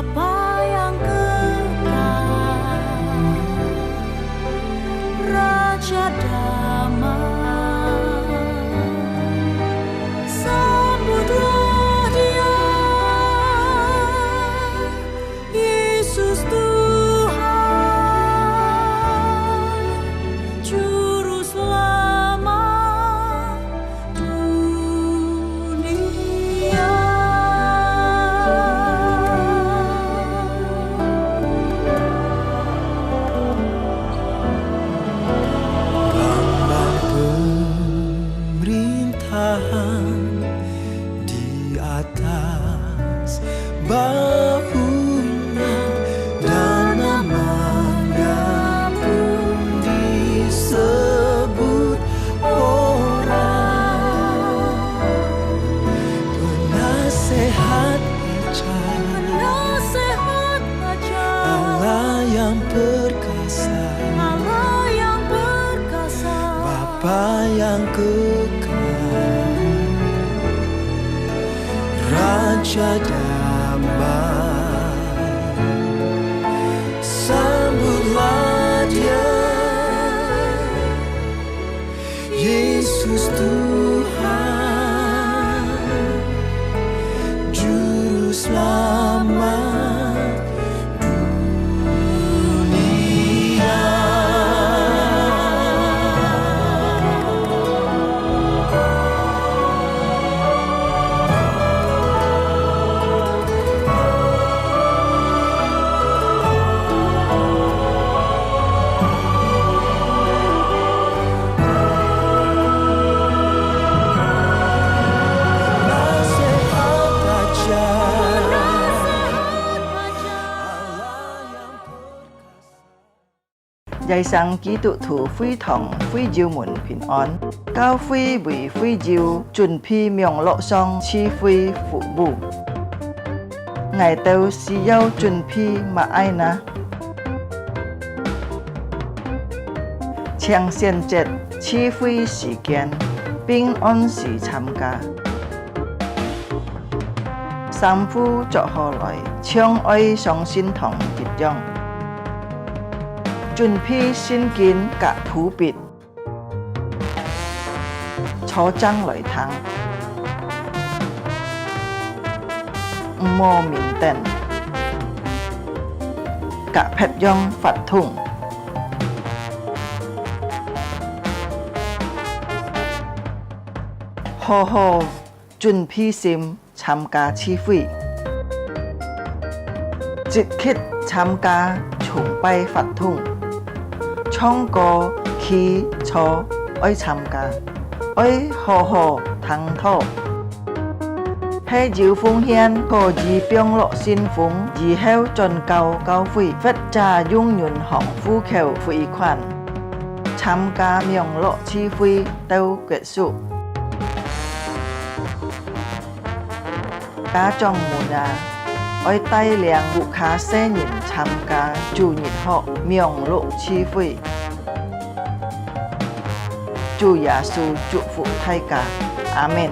Bapa yang kekal, Raja damai, sambutlah Dia, Yesus Tuhan, Juru Selamat dunia. Pemerintahan di atas bahunya, dan namanya pun disebut orang. Penasehat ajar, Allah yang perkasa, Bapa yang kekal, Raja damai, sambutlah Dia, Yesus Tuhan, Juru Selamat dunia. Dạy sang ký tụ thủ phi thòng phi diêu muộn bình an, cao phi vì phi diêu chuẩn phi miệng lộ song chi phi phụ bù. Ngày tàu xì yêu chuẩn phi mà ai na. Chiang xiên chết chi phi sĩ kiến, bình an sĩ tham gia. Sam phu cho họ lại, chiang ơi song xin thòng kịch dòng. Chuẩn phi xin kiến cả phú bịt, cho trăng lợi thắng, mô mình tên, cả phép dòng phạt thùng. Hồ hồ, chuẩn phi sim tham gia chi phi, dịch khít tham gia chung bay phạt thùng. Trong có khí cho ơi tham gia, ơi hồ hồ thắng thọ. Hay diệu phong hiên có gì biếng lộ xin phúng, gì heo tròn cao cao phi, vết trà dung nhuận hỏng phu khều phi khoản. Tham gia miệng lộ chi phi tâu kết束. Cá trong mùa nhà, ơi tay liang vụ khá xe nhìn tham gia chủ nhật họ miệng lộ chi phi. Chúa Giêsu chúc phúc tất cả. Amen.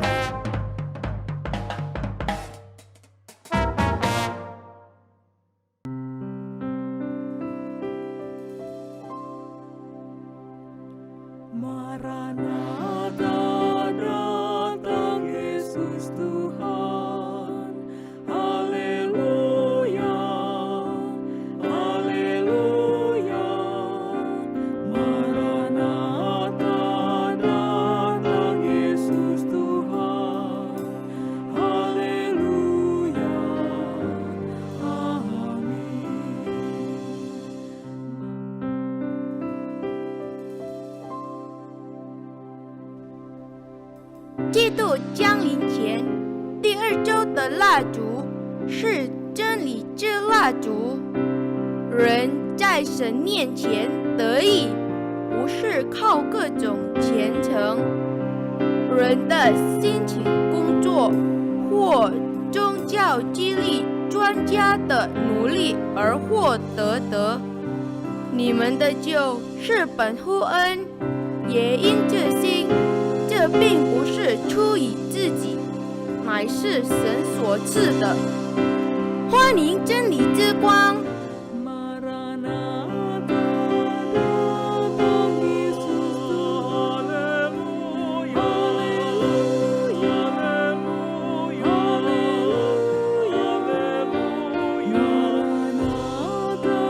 Maranatha, datang Yesus Tuhan. Haleluya, haleluya. Maranatha, datang Yesus Tuhan. Haleluya, amin.基督降临前，第2周的蜡烛是真理之蜡烛。人在神面前得益，不是靠各种虔诚、人的辛勤工作或宗教激励专家的努力而获得的。你们的救是本乎恩，也因这心。这并不是出于自己，乃是神所赐的，欢迎真理之光。 Maranatha, datang Yesus Tuhan. Haleluya, haleluya, haleluya, haleluya. Maranatha,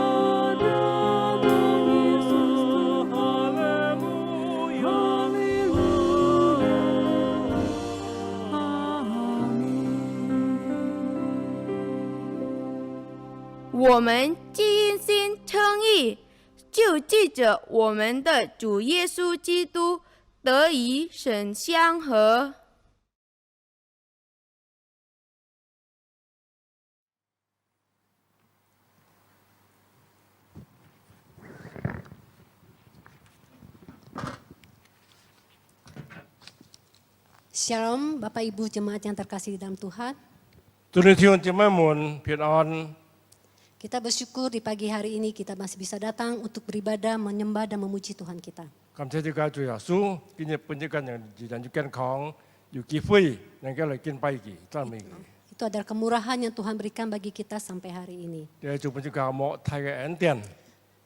datang Yesus Tuhan. Haleluya, haleluya. Amin. 我们既因信称义，就记着我们的主耶稣基督得以神相合。Shalom Bapak Ibu jemaat yang terkasih di dalam Tuhan. 祝你弟兄姐妹们平安。 Kita bersyukur di pagi hari ini kita masih bisa datang untuk beribadah, menyembah dan memuji Tuhan kita. 感謝主嘅主耶穌，今日本日間人自然要健康，有機會能夠嚟敬拜佢，讚美佢。 Itu adalah kemurahan yang Tuhan berikan bagi kita sampai hari ini. 呢做本日間莫太嘅恩典。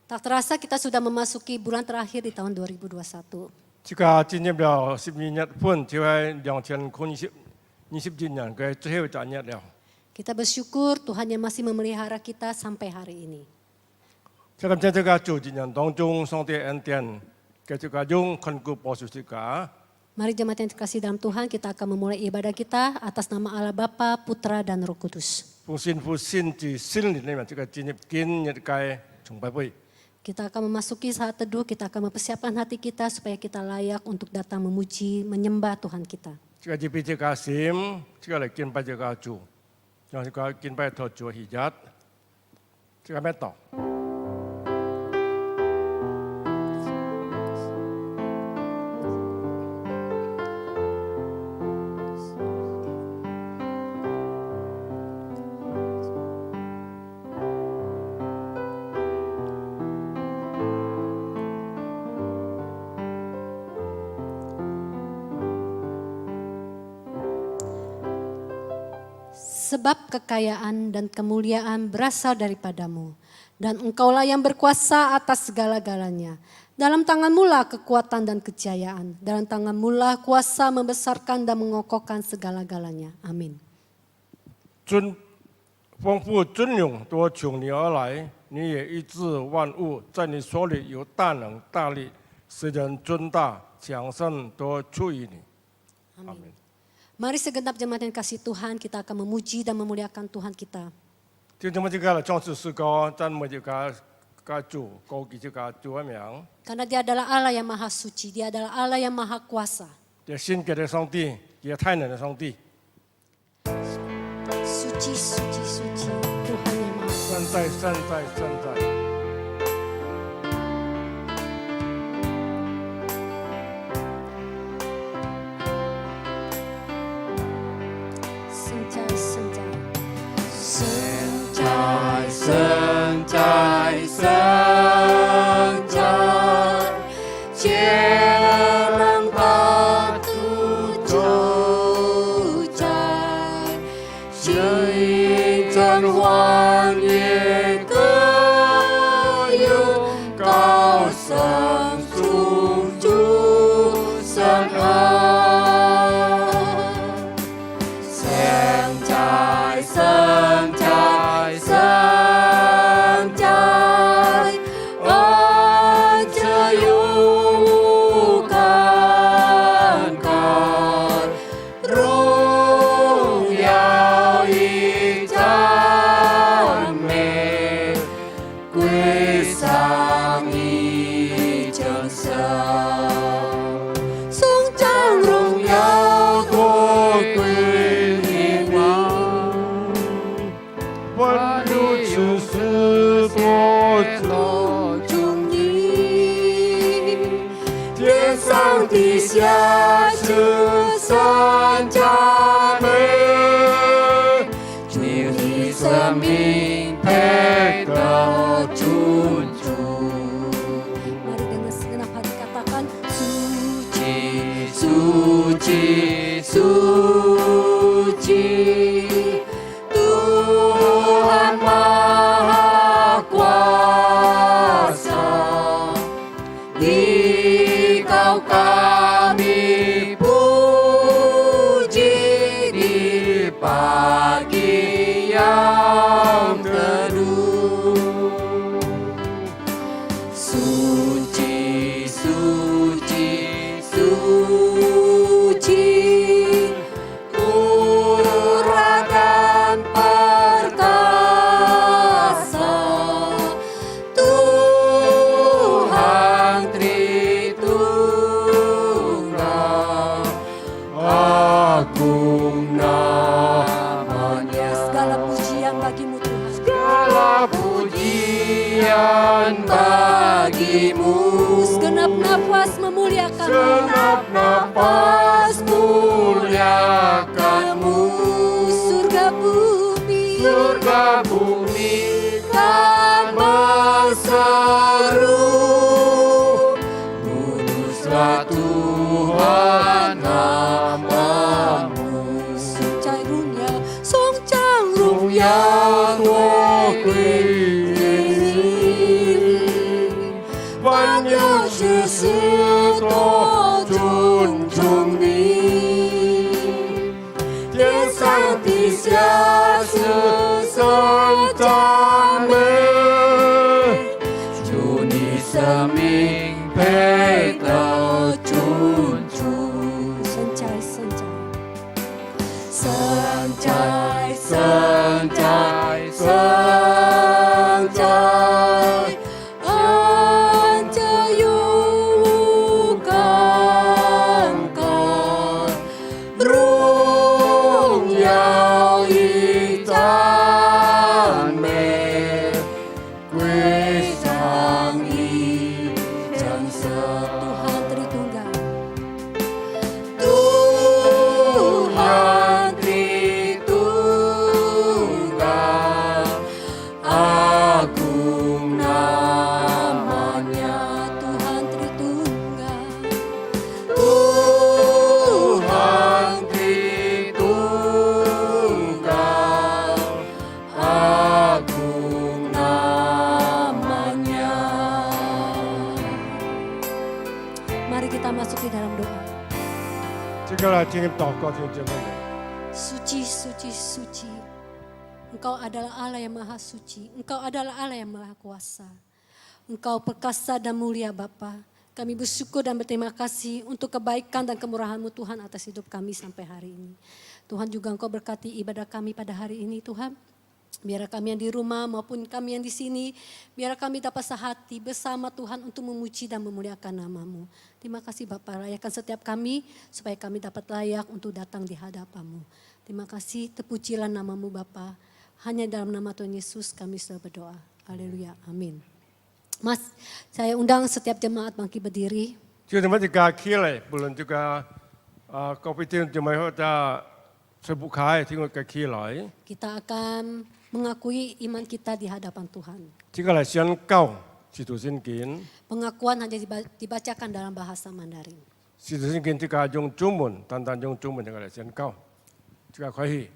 Tak terasa kita sudah memasuki bulan terakhir di tahun 2021. 這個進入了12月份，就係2020年嘅最後一日了。 Kita bersyukur Tuhan yang masih memelihara kita sampai hari ini. 這個這個主一年當中，上帝恩典嘅這個用看顧保守這個。 Mari jemaat yang terkasih dalam Tuhan, kita akan memulai ibadah kita atas nama Allah Bapa, Putra dan Roh Kudus. 奉信父先至聖靈裏面，這個進入今日嘅崇拜會。 Kita akan memasuki saat teduh, kita akan mempersiapkan hati kita supaya kita layak untuk datang memuji, menyembah Tuhan kita. 這個預備這個心，這個嚟敬拜這個主，讓這個敬拜托主喜悅，這個咩道？ Sebab kekayaan dan kemuliaan berasal daripadamu, dan engkaulah yang berkuasa atas segala-galanya. Dalam tanganmu lah kekuatan dan kejayaan, dalam tanganmu lah kuasa membesarkan dan mengokohkan segala-galanya. Amin. 丰富尊荣都从你而来，你也医治万物，在你手里有大能大力，使人尊大强盛都出于你。阿门。 Mari segenap jemaat yang kasih Tuhan, kita akan memuji dan memuliakan Tuhan kita. 就这么这个创世诗歌，赞美这个主，高举这个主的名。 Karena dia adalah Allah yang maha suci, dia adalah Allah yang maha kuasa. 这新给的上帝，也太能的上帝， Suci, suci, suci, Tuhan yang maha kuasa. 善哉善哉善哉。 Senjai, senjai. 神在，神在，皆能把主主宰，神真万也各有高声祝主神恩，神在，神在，神在，恩这永无干干，荣耀与赞美归上你真神，颂赞荣耀多归你名。 万有之事多落中你，天上地下慈善佳美，你的生命配得主主。 Mari dengan segenap hati katakan, Suci, suci, suci, Tuhan Tuhan bagimu. Segenap nafas memuliakan Segenap nafas muliakanmu. surga bumi kan berseru, kuduslah Tuhan namamu. song chai rung ya Tua Kristi, 万有之事都尊重你，天上地下世上赞美，祝你生命配得尊主。圣哉圣哉圣哉，安家有感感，荣耀与赞美归上你真神。 Tuhan Tritunggal, Tuhan Tritunggal, agung namanya. Tuhan Tritunggal, Tuhan Tritunggal, agung namanya. Mari kita masuk di dalam doa. 接下来听祷告，听姐妹们。 Suci, suci, suci. Engkau adalah Allah yang maha suci. Engkau adalah Allah yang maha kuasa. Engkau perkasa dan mulia Bapa. Kami bersyukur dan berterima kasih untuk kebaikan dan kemurahan-Mu Tuhan atas hidup kami sampai hari ini. Tuhan juga Engkau berkati ibadah kami pada hari ini Tuhan. Biar kami yang di rumah maupun kami yang di sini, biar kami dapat sehati bersama Tuhan untuk memuji dan memuliakan nama-Mu. Terima kasih Bapa, layakan setiap kami supaya kami dapat layak untuk datang di hadapan-Mu. Terima kasih, terpujilah nama-Mu Bapa. Hanya dalam nama Tuhan Yesus kami selalu berdoa. Haleluya, amin. Mas, saya undang setiap jemaat bangkit berdiri. 就你们这个起来，不论这个高飞天就没有在吹不开，听我个起来， Kita akan mengakui iman kita di hadapan Tuhan. 这个来宣告基督圣经， Pengakuan hanya dibacakan dalam bahasa Mandarin. 基督圣经这个用中文，单单用中文这个来宣告，这个可以。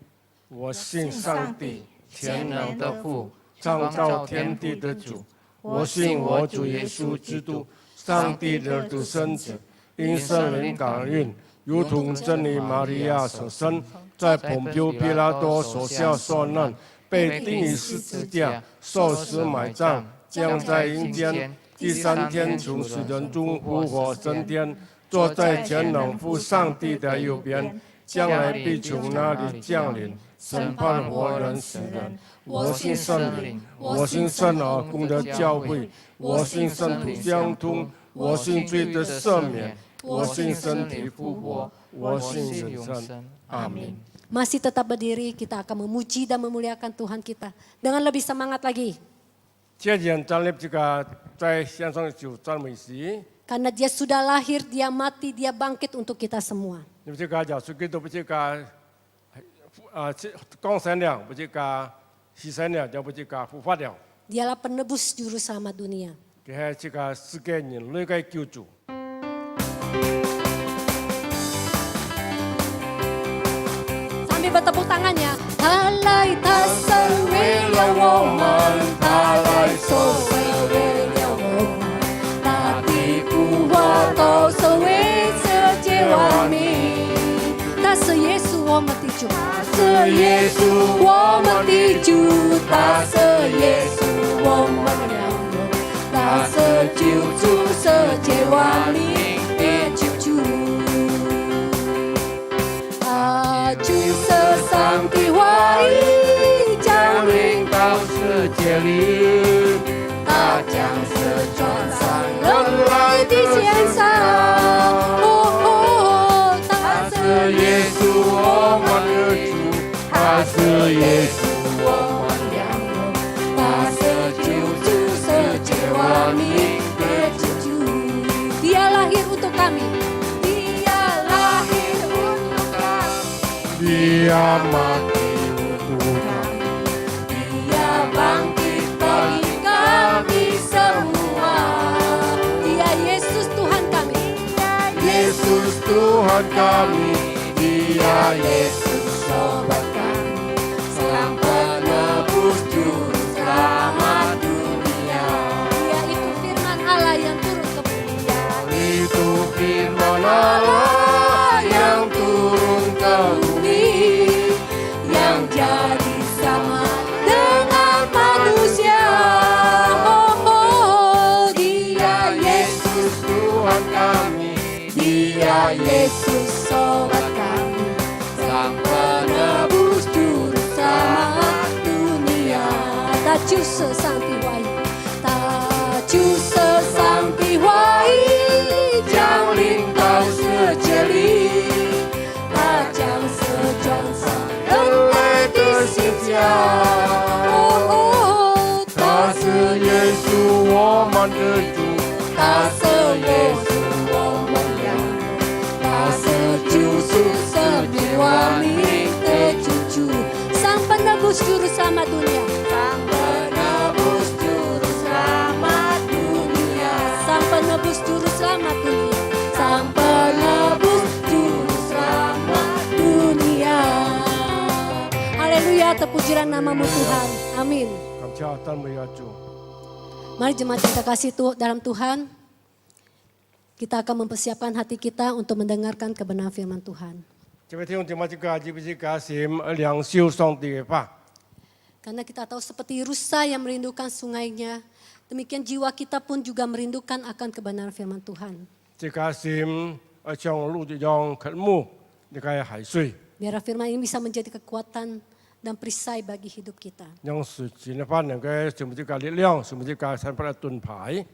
我信上帝，全能的父，创造天地的主。我信我主耶稣基督，上帝的独生子，因圣灵感孕，如同真理玛利亚所生，在蓬丘比拉多手下受难，被钉于十字架，受死埋葬，降在阴间，第三天从死人中复活升天，坐在全能父上帝的右边，将来必从那里降临，审判活人死人。我信圣灵，我信圣而公的教会，我信圣徒相通，我信罪的赦免，我信身体复活，我信永生。阿门。 Masih tetap berdiri, kita akan memuji dan memuliakan Tuhan kita dengan lebih semangat lagi. 接着站立这个在线上就赞美时， Karena Dia sudah lahir, Dia mati, Dia bangkit untuk kita semua. 你们这个耶稣基督不这个降生了，不这个牺牲了，就不这个复活了， Dialah penebus juru selamat dunia. 佢係这个世界人類嘅救主。 Sambil bertepuk tangannya. 他来，他生为了我们，他来受死为了我们，他的复活都是为世界万民。他是耶稣，我们的主；他是耶稣，我们的主；他是耶稣，我们的良人；他是救主，世界万民的救主。 主色上的话语降临到世界里，他将是转上人类的肩上。他是耶稣，我们的主；他是耶稣，我们良人；他是救主世界万 Dia mati untuk kami. Dia bangkit bagi kami semua. Dia Yesus Tuhan kami. Yesus Tuhan kami, Dia Yesus sobat kami, Sang penebus juru selamat dunia. Dia itu firman Allah yang turun ke bumi. itu firman Allah yang turun ke bumi, Yang jadi sama dengan manusia. Oh, Dia Yesus Tuhan kami, Dia Yesus sobat kami, Sang penebus juru selamat dunia. Ta Chúa sợ sang thì hoài. Ta Chúa sơ sang thì hoài, Giáng linh cao xưa chia ly. Ta chẳng sợ chọn sang ân lễ đi xin chào.他是耶稣我们的主，他是耶稣我们俩，他是救赎生命我们的救主。 Sang penebus juru selamat dunia. Sang penebus juru selamat dunia. Sang penebus juru selamat dunia. Sang penebus juru selamat dunia. Haleluya, terpujilah namamu Tuhan. Amin. 感谢赞美主。 Mari jemaat kita kasih dalam Tuhan. Kita akan mempersiapkan hati kita untuk mendengarkan kebenaran firman Tuhan. 这位弟兄姐妹，这个是不是加心领受上帝的话？ Karena kita tahu seperti rusa yang merindukan sungainya, demikian jiwa kita pun juga merindukan akan kebenaran firman Tuhan. 这个心像陆地一样渴慕那个海水， Biar firman ini bisa menjadi kekuatan dan perisai bagi hidup kita. 让水晶的话能够什么这个力量，什么这个产生的盾牌。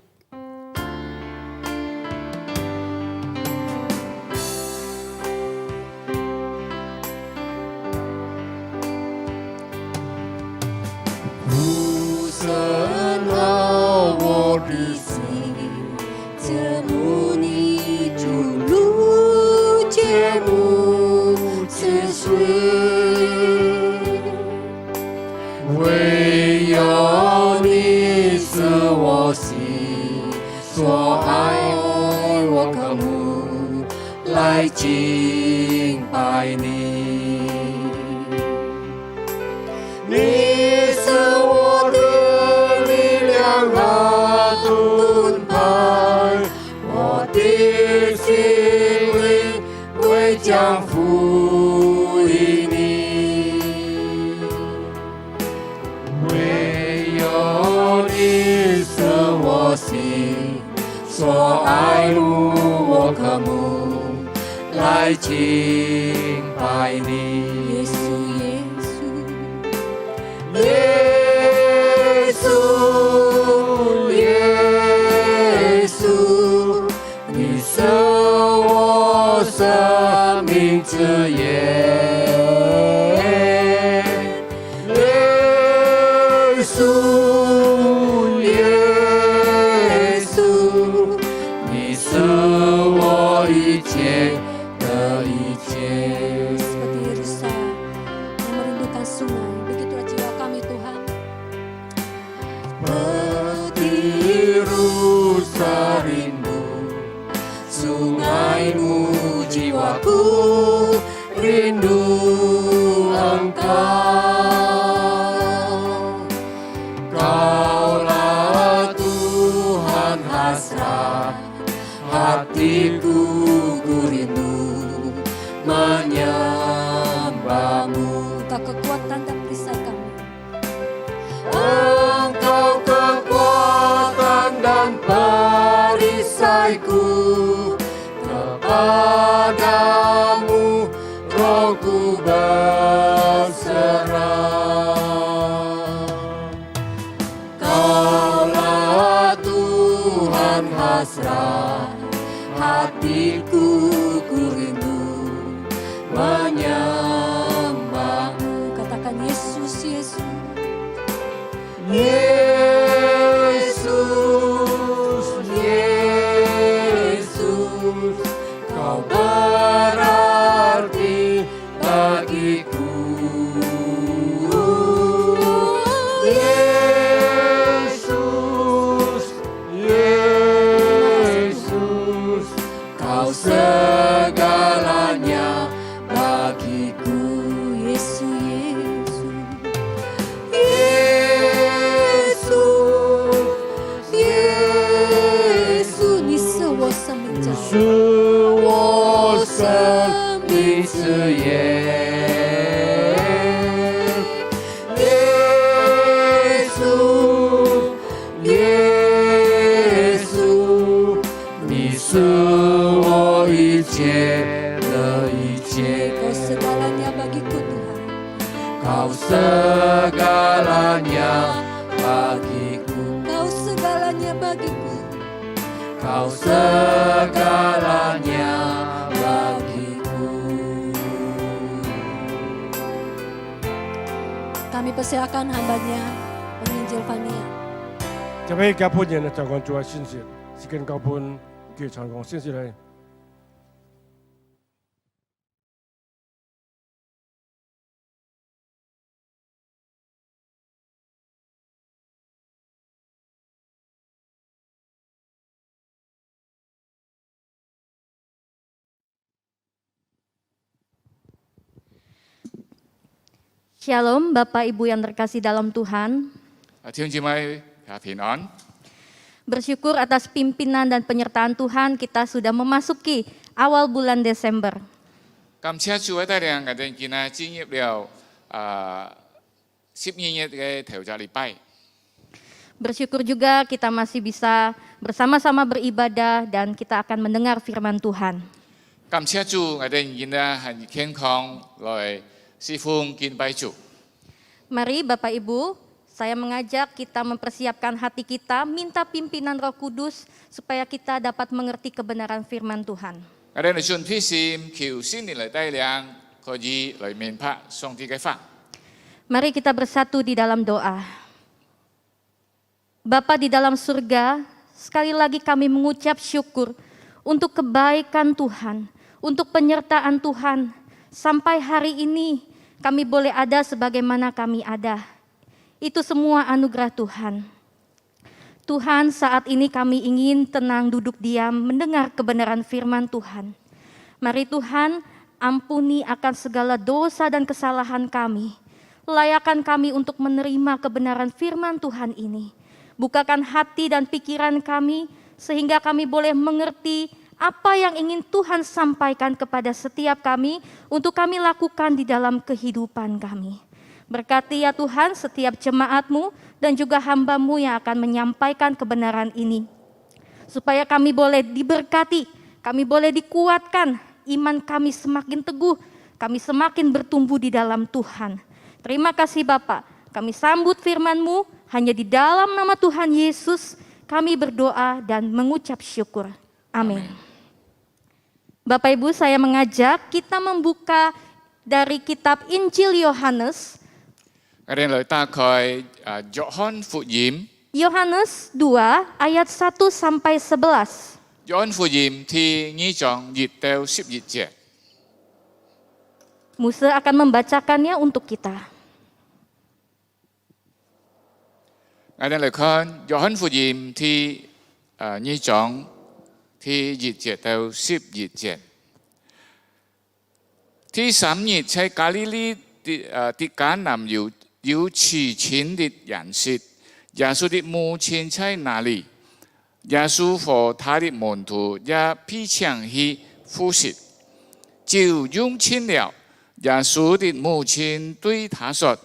深奥我的心，这母你主路节目是谁？唯有你是我心所爱，我渴慕来敬拜你。你是我的力量和盾牌，我的心灵会将服于你。唯有你是我心所爱慕，我渴慕来敬拜你。 耶稣，耶稣，你是我生命之源。耶稣，耶稣，你是我一切的一切。 Seperti rusa yang merindukan sungai, begitulah jiwa kami Tuhan. Seperti rusa rindu sungaimu, jiwaku rindu Engkau. Kaulah Tuhan hasrat hatiku, ku rindu menyembahmu. Engkau kekuatan dan perisai kami. Engkau kekuatan dan perisaiku, kepadamu rohku berserah. Kaulah Tuhan hasrat hatiku, ku rindu menyembahmu. Katakan Yesus, Yesus. Yesus, Yesus, Kau berarti bagiku. 是我生命之源。耶稣，耶稣，你是我一切的一切。 Kau segalanya bagiku Tuhan. Kau segalanya bagiku. Kau segalanya bagiku. Kau segalanya bagiku. Kami persilakan hambanya menginjil Fania. 这边交本人的长官主要信息，是跟交本给长官信息来。 Shalom Bapak Ibu yang terkasih dalam Tuhan. 弟兄姊妹平安。 Bersyukur atas pimpinan dan penyertaan Tuhan kita sudah memasuki awal bulan Desember. 感謝主嘅帶領，我哋今日進入了12月嘅頭一禮拜。 Bersyukur juga kita masih bisa bersama-sama beribadah dan kita akan mendengar firman Tuhan. 感謝主，我哋今日係健康來侍奉敬拜主。 Mari Bapak Ibu, saya mengajak kita mempersiapkan hati kita, minta pimpinan Roh Kudus supaya kita dapat mengerti kebenaran firman Tuhan. 我哋嚟順披線，求聖靈嚟帶領，可以嚟明白上帝嘅法。 Mari kita bersatu di dalam doa. Bapa di dalam surga, sekali lagi kami mengucap syukur untuk kebaikan Tuhan, untuk penyertaan Tuhan. Sampai hari ini kami boleh ada sebagaimana kami ada. Itu semua anugerah Tuhan. Tuhan, saat ini kami ingin tenang duduk diam mendengar kebenaran firman Tuhan. Mari Tuhan, ampuni akan segala dosa dan kesalahan kami. Layakan kami untuk menerima kebenaran firman Tuhan ini. Bukakan hati dan pikiran kami sehingga kami boleh mengerti apa yang ingin Tuhan sampaikan kepada setiap kami untuk kami lakukan di dalam kehidupan kami. Berkati ya Tuhan setiap jemaat-Mu dan juga hamba-Mu yang akan menyampaikan kebenaran ini. Supaya kami boleh diberkati, kami boleh dikuatkan, iman kami semakin teguh, kami semakin bertumbuh di dalam Tuhan. Terima kasih Bapak, kami sambut firman-Mu hanya di dalam nama Tuhan Yesus kami berdoa dan mengucap syukur. Amin. Bapak Ibu, saya mengajak kita membuka dari kitab Injil Yohanes. 我哋嚟打開約翰福音， Yohanes 2 ayat 1 sampai 11. 約翰福音第2章1到11節。 Musa akan membacakannya untuk kita. 我哋嚟看約翰福音第2章第1節到11節。第3日在加利利的迦南有刺青的人說：耶穌的母親在哪裡？耶穌和他的門徒也披上去服侍，就用盡了。耶穌的母親對他說：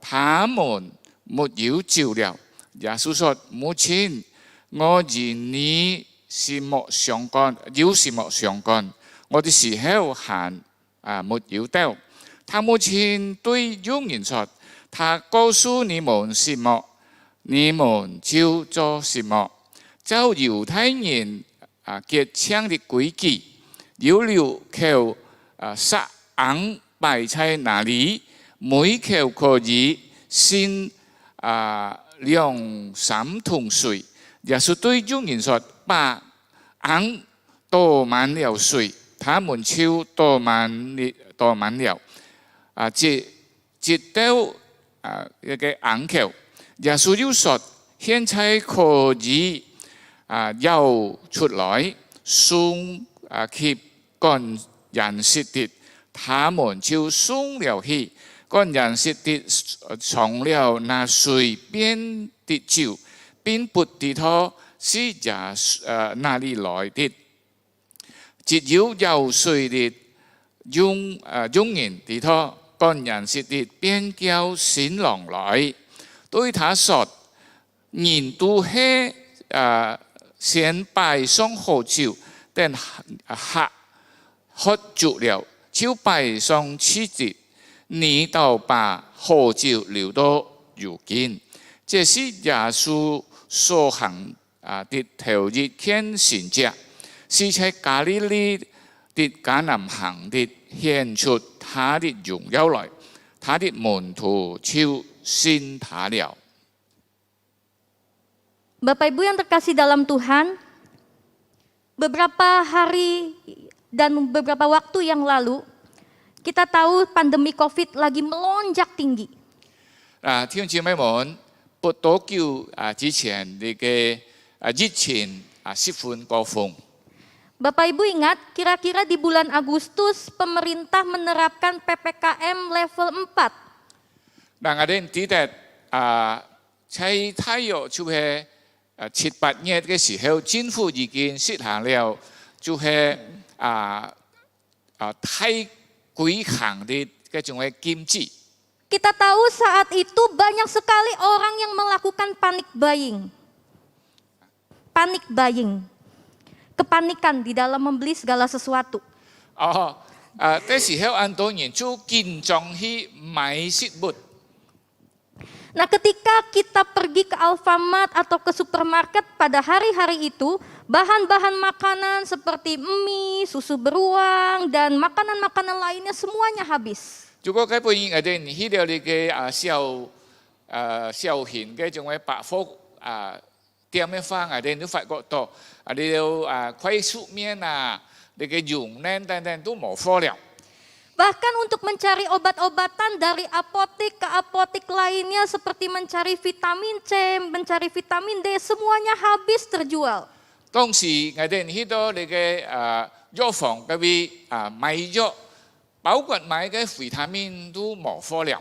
他們沒有救了。耶穌說：母親，我與你是莫相干，有什麼相干？我的時候還沒有到。他母親對傭人說：他告訴你們什麼，你們就做什麼。照猶太人結槍的規矩，有6口撒銀擺在那裡，每口可以先2、3桶水。耶穌對傭人說：把銀倒滿了水，他們就倒滿了。接到一個銀口，耶穌又說：現在可以舀出來，送給幹人吃的。他們就送了去。幹人吃的嘗了那水變的酒，並不知道是那裡來的。只有有水的用人地托干人是的便叫新郎來，對他說：人都係先擺上火酒，等喝足了，就擺上妻子，你就把火酒留到如今。這是耶穌所行的頭一件神蹟，是在加利利的迦南行的顯出他的榮耀來，他的門徒就信他了。Bapak Ibu yang terkasih dalam Tuhan, beberapa hari dan beberapa waktu yang lalu, kita tahu pandemi COVID lagi melonjak tinggi. 弟兄姐妹們，不多久之前呢個疫情十分高峰。Bapak Ibu ingat, kira-kira di bulan Agustus pemerintah menerapkan PPKM level 4. 但我哋記得在大約就係7、8月嘅時候，政府已經實行了，就係太規行的嗰種嘅禁止。Kita tahu saat itu banyak sekali orang yang melakukan panic buying. Panic buying. Kepanikan di dalam membeli segala sesuatu. 嗰時候很多人就緊張去買食物。Nah, ketika kita pergi ke Alfamart atau ke supermarket pada hari-hari itu, bahan-bahan makanan seperti mie, susu beruang, dan makanan-makanan lainnya semuanya habis. 如果佢本人哋去到你嘅消閒嘅種嘅百貨店嘅方，哋都發覺到你有快速麵你嘅用呢等等都冇貨了。Bahkan untuk mencari obat-obatan dari apotek ke apotek lainnya seperti mencari vitamin C, mencari vitamin D, semuanya habis terjual. 當時我哋去到你嘅藥房嗰邊買藥，包括買嘅vitamin都冇貨了。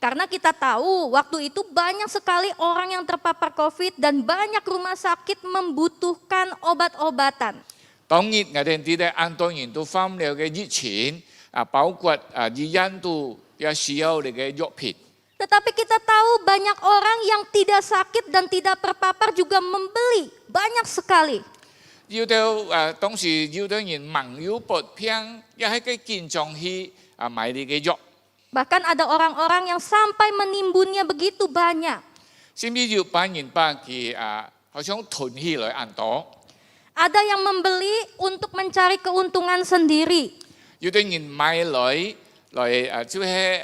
Karena kita tahu waktu itu banyak sekali orang yang terpapar COVID dan banyak rumah sakit membutuhkan obat-obatan. 當然我哋知道很多人都犯了嘅疫情。包括醫院都也需要你嘅藥品。 Tetapi kita tahu banyak orang yang tidak sakit dan tidak terpapar juga membeli banyak sekali. 有到當時有啲人忙要撥片，也係嘅緊張去買你嘅藥。 Bahkan ada orang-orang yang sampai menimbunnya begitu banyak. 甚至有班人把佢好像囤起來很多。 Ada yang membeli untuk mencari keuntungan sendiri. 有啲人買來就係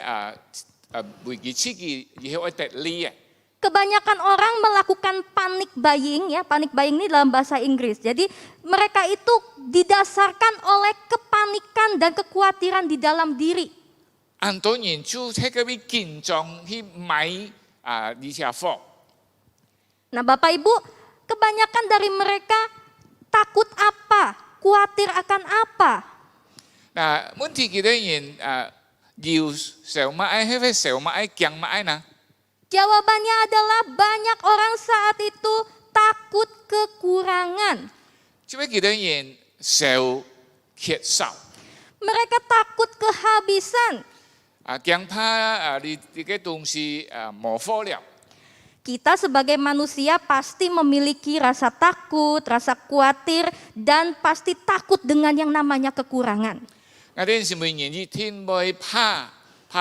為佢自己以後得利。 Kebanyakan orang melakukan panic buying ya, panic buying ini dalam bahasa Inggris. Jadi mereka itu didasarkan oleh kepanikan dan kekhawatiran di dalam diri. 很多人就喺嗰邊緊張去買呢些貨。 Nah Bapak Ibu, kebanyakan dari mereka takut apa? Khawatir akan apa? 嗱，問題幾多人要少買，係咪少買強買呢？ Jawabannya adalah banyak orang saat itu takut kekurangan. 即係幾多人少缺少？ Mereka takut kehabisan. 驚怕你嘅東西冇貨了。 Kita sebagai manusia pasti memiliki rasa takut, rasa khawatir, dan pasti takut dengan yang namanya kekurangan. 我哋是每年一天會怕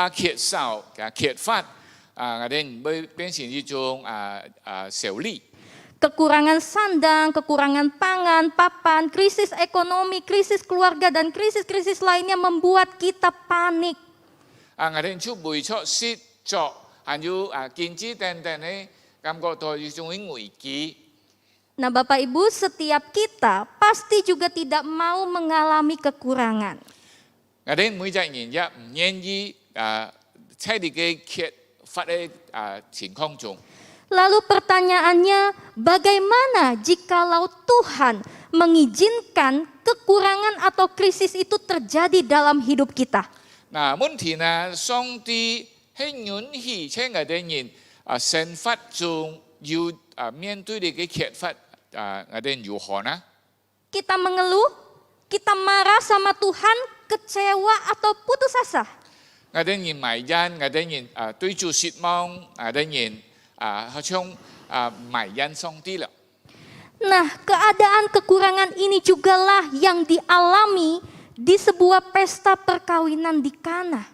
缺少、缺乏，我哋會變成一種小利。 Kekurangan sandang, kekurangan pangan, papan, krisis ekonomi, krisis keluarga, dan krisis-krisis lainnya membuat kita panik. 我哋就為咗實作，還有經濟等等咧，感覺到一種危機。 Nah Bapak Ibu, setiap kita pasti juga tidak mau mengalami kekurangan. 我哋每隻人也唔願意喺呢個缺乏嘅情況中。 Lalu pertanyaannya, bagaimana jikalau Tuhan mengizinkan kekurangan atau krisis itu terjadi dalam hidup kita? 嗱，問題呢，上帝係允許喺我哋人生活中要面對呢個缺乏，我哋如何呢？ Kita mengeluh, kita marah sama Tuhan, kecewa atau putus asa. 我哋人埋因，我哋人對住失望，我哋人好像埋因上帝了。 Nah, keadaan kekurangan ini jugalah yang dialami di sebuah pesta perkawinan di Kana.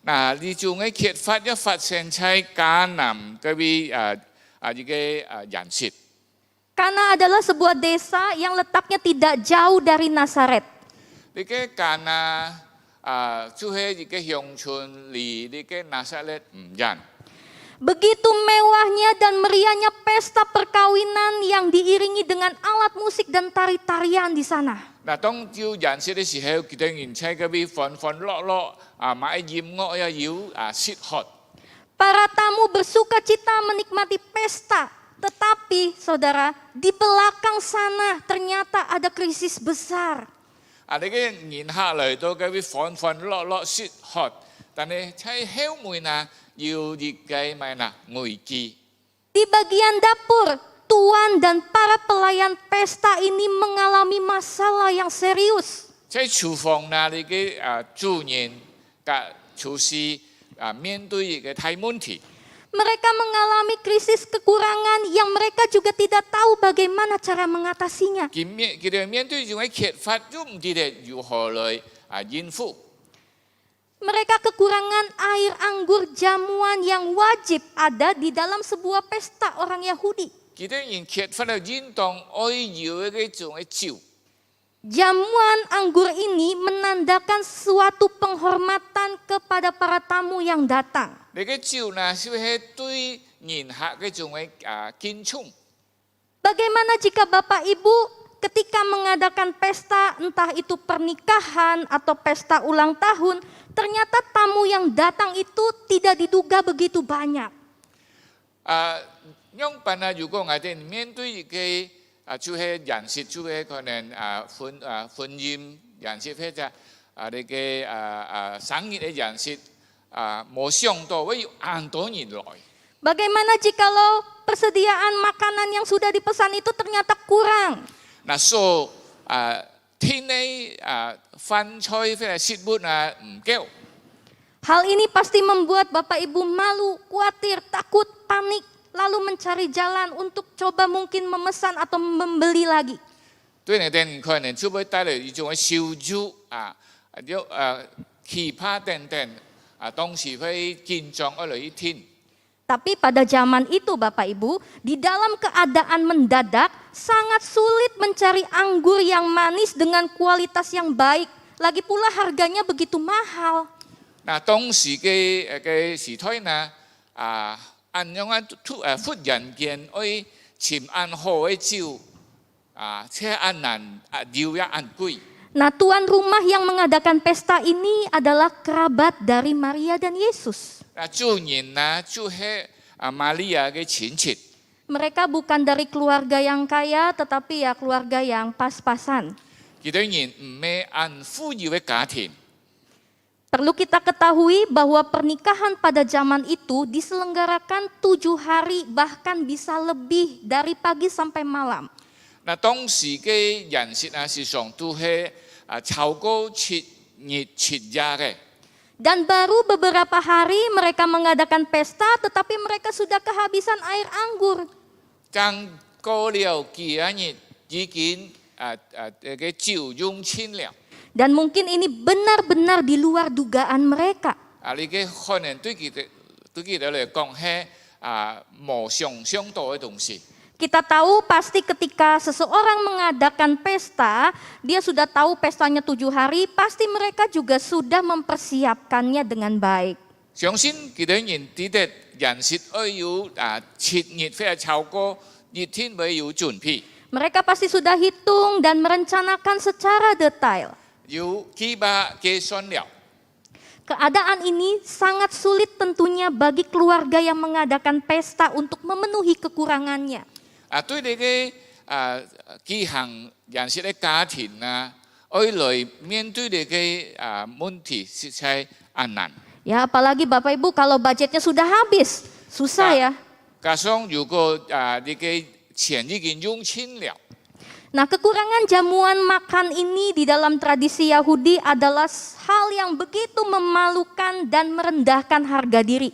嗱，呢種嘅揭發一發生喺迦南嗰邊呢個人設。 Kana adalah sebuah desa yang letaknya tidak jauh dari Nazaret. 呢個迦南就係呢個鄉村離呢個拿撒勒唔遠。 Begitu mewahnya dan meriahnya pesta perkawinan yang diiringi dengan alat musik dan tari-tarian di sana. 嗱，當要人設嘅時候，佢哋人喺嗰邊歡歡樂樂買音樂又要舌喝。 Para tamu bersuka cita menikmati pesta. Tetapi saudara, di belakang sana ternyata ada krisis besar. 呢個人客嚟到嗰邊歡歡樂樂舌喝，但係喺後面要熱計咪危機。 Di bagian dapur, tuan dan para pelayan pesta ini mengalami masalah yang serius. 在廚房呢個主人及廚師面對一個大問題。 Mereka mengalami krisis kekurangan yang mereka juga tidak tahu bagaimana cara mengatasinya. 佢哋面對一種揭發，都唔知道如何來應付。 Mereka kekurangan air anggur jamuan yang wajib ada di dalam sebuah pesta orang Yahudi. 佢哋人揭發到應當愛要一種酒。 Jamuan anggur ini menandakan suatu penghormatan kepada para tamu yang datang. 呢個酒呢，係對人客嘅種敬重。 Bagaimana jika Bapak Ibu ketika mengadakan pesta, entah itu pernikahan atau pesta ulang tahun, ternyata tamu yang datang itu tidak diduga begitu banyak. 因辦如果我哋面對一個就係人設，就係可能婚姻人設或者呢個生意嘅人設冇想到會有咁多人來。 Bagaimana jikalau persediaan makanan yang sudah dipesan itu ternyata kurang? 嗱，所天呢飯菜或者食物唔夠。 Hal ini pasti membuat Bapak Ibu malu, khawatir, takut, panik, lalu mencari jalan untuk coba mungkin memesan atau membeli lagi. 對你哋可能就會帶來一種燒酒奇葩等等當時會緊張而來一天。 Tapi pada zaman itu Bapak Ibu, di dalam keadaan mendadak sangat sulit mencari anggur yang manis dengan kualitas yang baik. Lagi pula harganya begitu mahal. 嗱，當時嘅時代呢，按樣富人見愛請按好嘅酒，且按難料也按貴。 Nah, tuan rumah yang mengadakan pesta ini adalah kerabat dari Maria dan Yesus. 嗱，主人呢就係瑪利亞嘅親戚。 Mereka bukan dari keluarga yang kaya, tetapi ya keluarga yang pas-pasan. 佢哋人唔係按富裕嘅家庭。 Perlu kita ketahui bahwa pernikahan pada zaman itu diselenggarakan 7 hari, bahkan bisa lebih dari pagi sampai malam. 嗱，當時嘅人設事實上都係超過7日嘅。 Dan baru beberapa hari mereka mengadakan pesta, tetapi mereka sudah kehabisan air anggur. 將過了幾日已經嘅酒用盡了。 Dan mungkin ini benar-benar di luar dugaan mereka. 呢個可能對佢哋嚟講係冇想象到嘅東西。 Kita tahu pasti ketika seseorang mengadakan pesta, dia sudah tahu pestanya 7 hari, pasti mereka juga sudah mempersiapkannya dengan baik. 相信佢哋人哋嘅人設要7日或者超過1天會有準備。 Mereka pasti sudah hitung dan merencanakan secara detail. 要計算了。 Keadaan ini sangat sulit tentunya bagi keluarga yang mengadakan pesta untuk memenuhi kekurangannya. 對你嘅幾行人設嘅家庭愛來面對你嘅問題實在難。 Ya apalagi Bapak Ibu kalau budgetnya sudah habis, susah ya. 加上如果你嘅錢已經用盡了。Nah, kekurangan jamuan makan ini di dalam tradisi Yahudi adalah hal yang begitu memalukan dan merendahkan harga diri.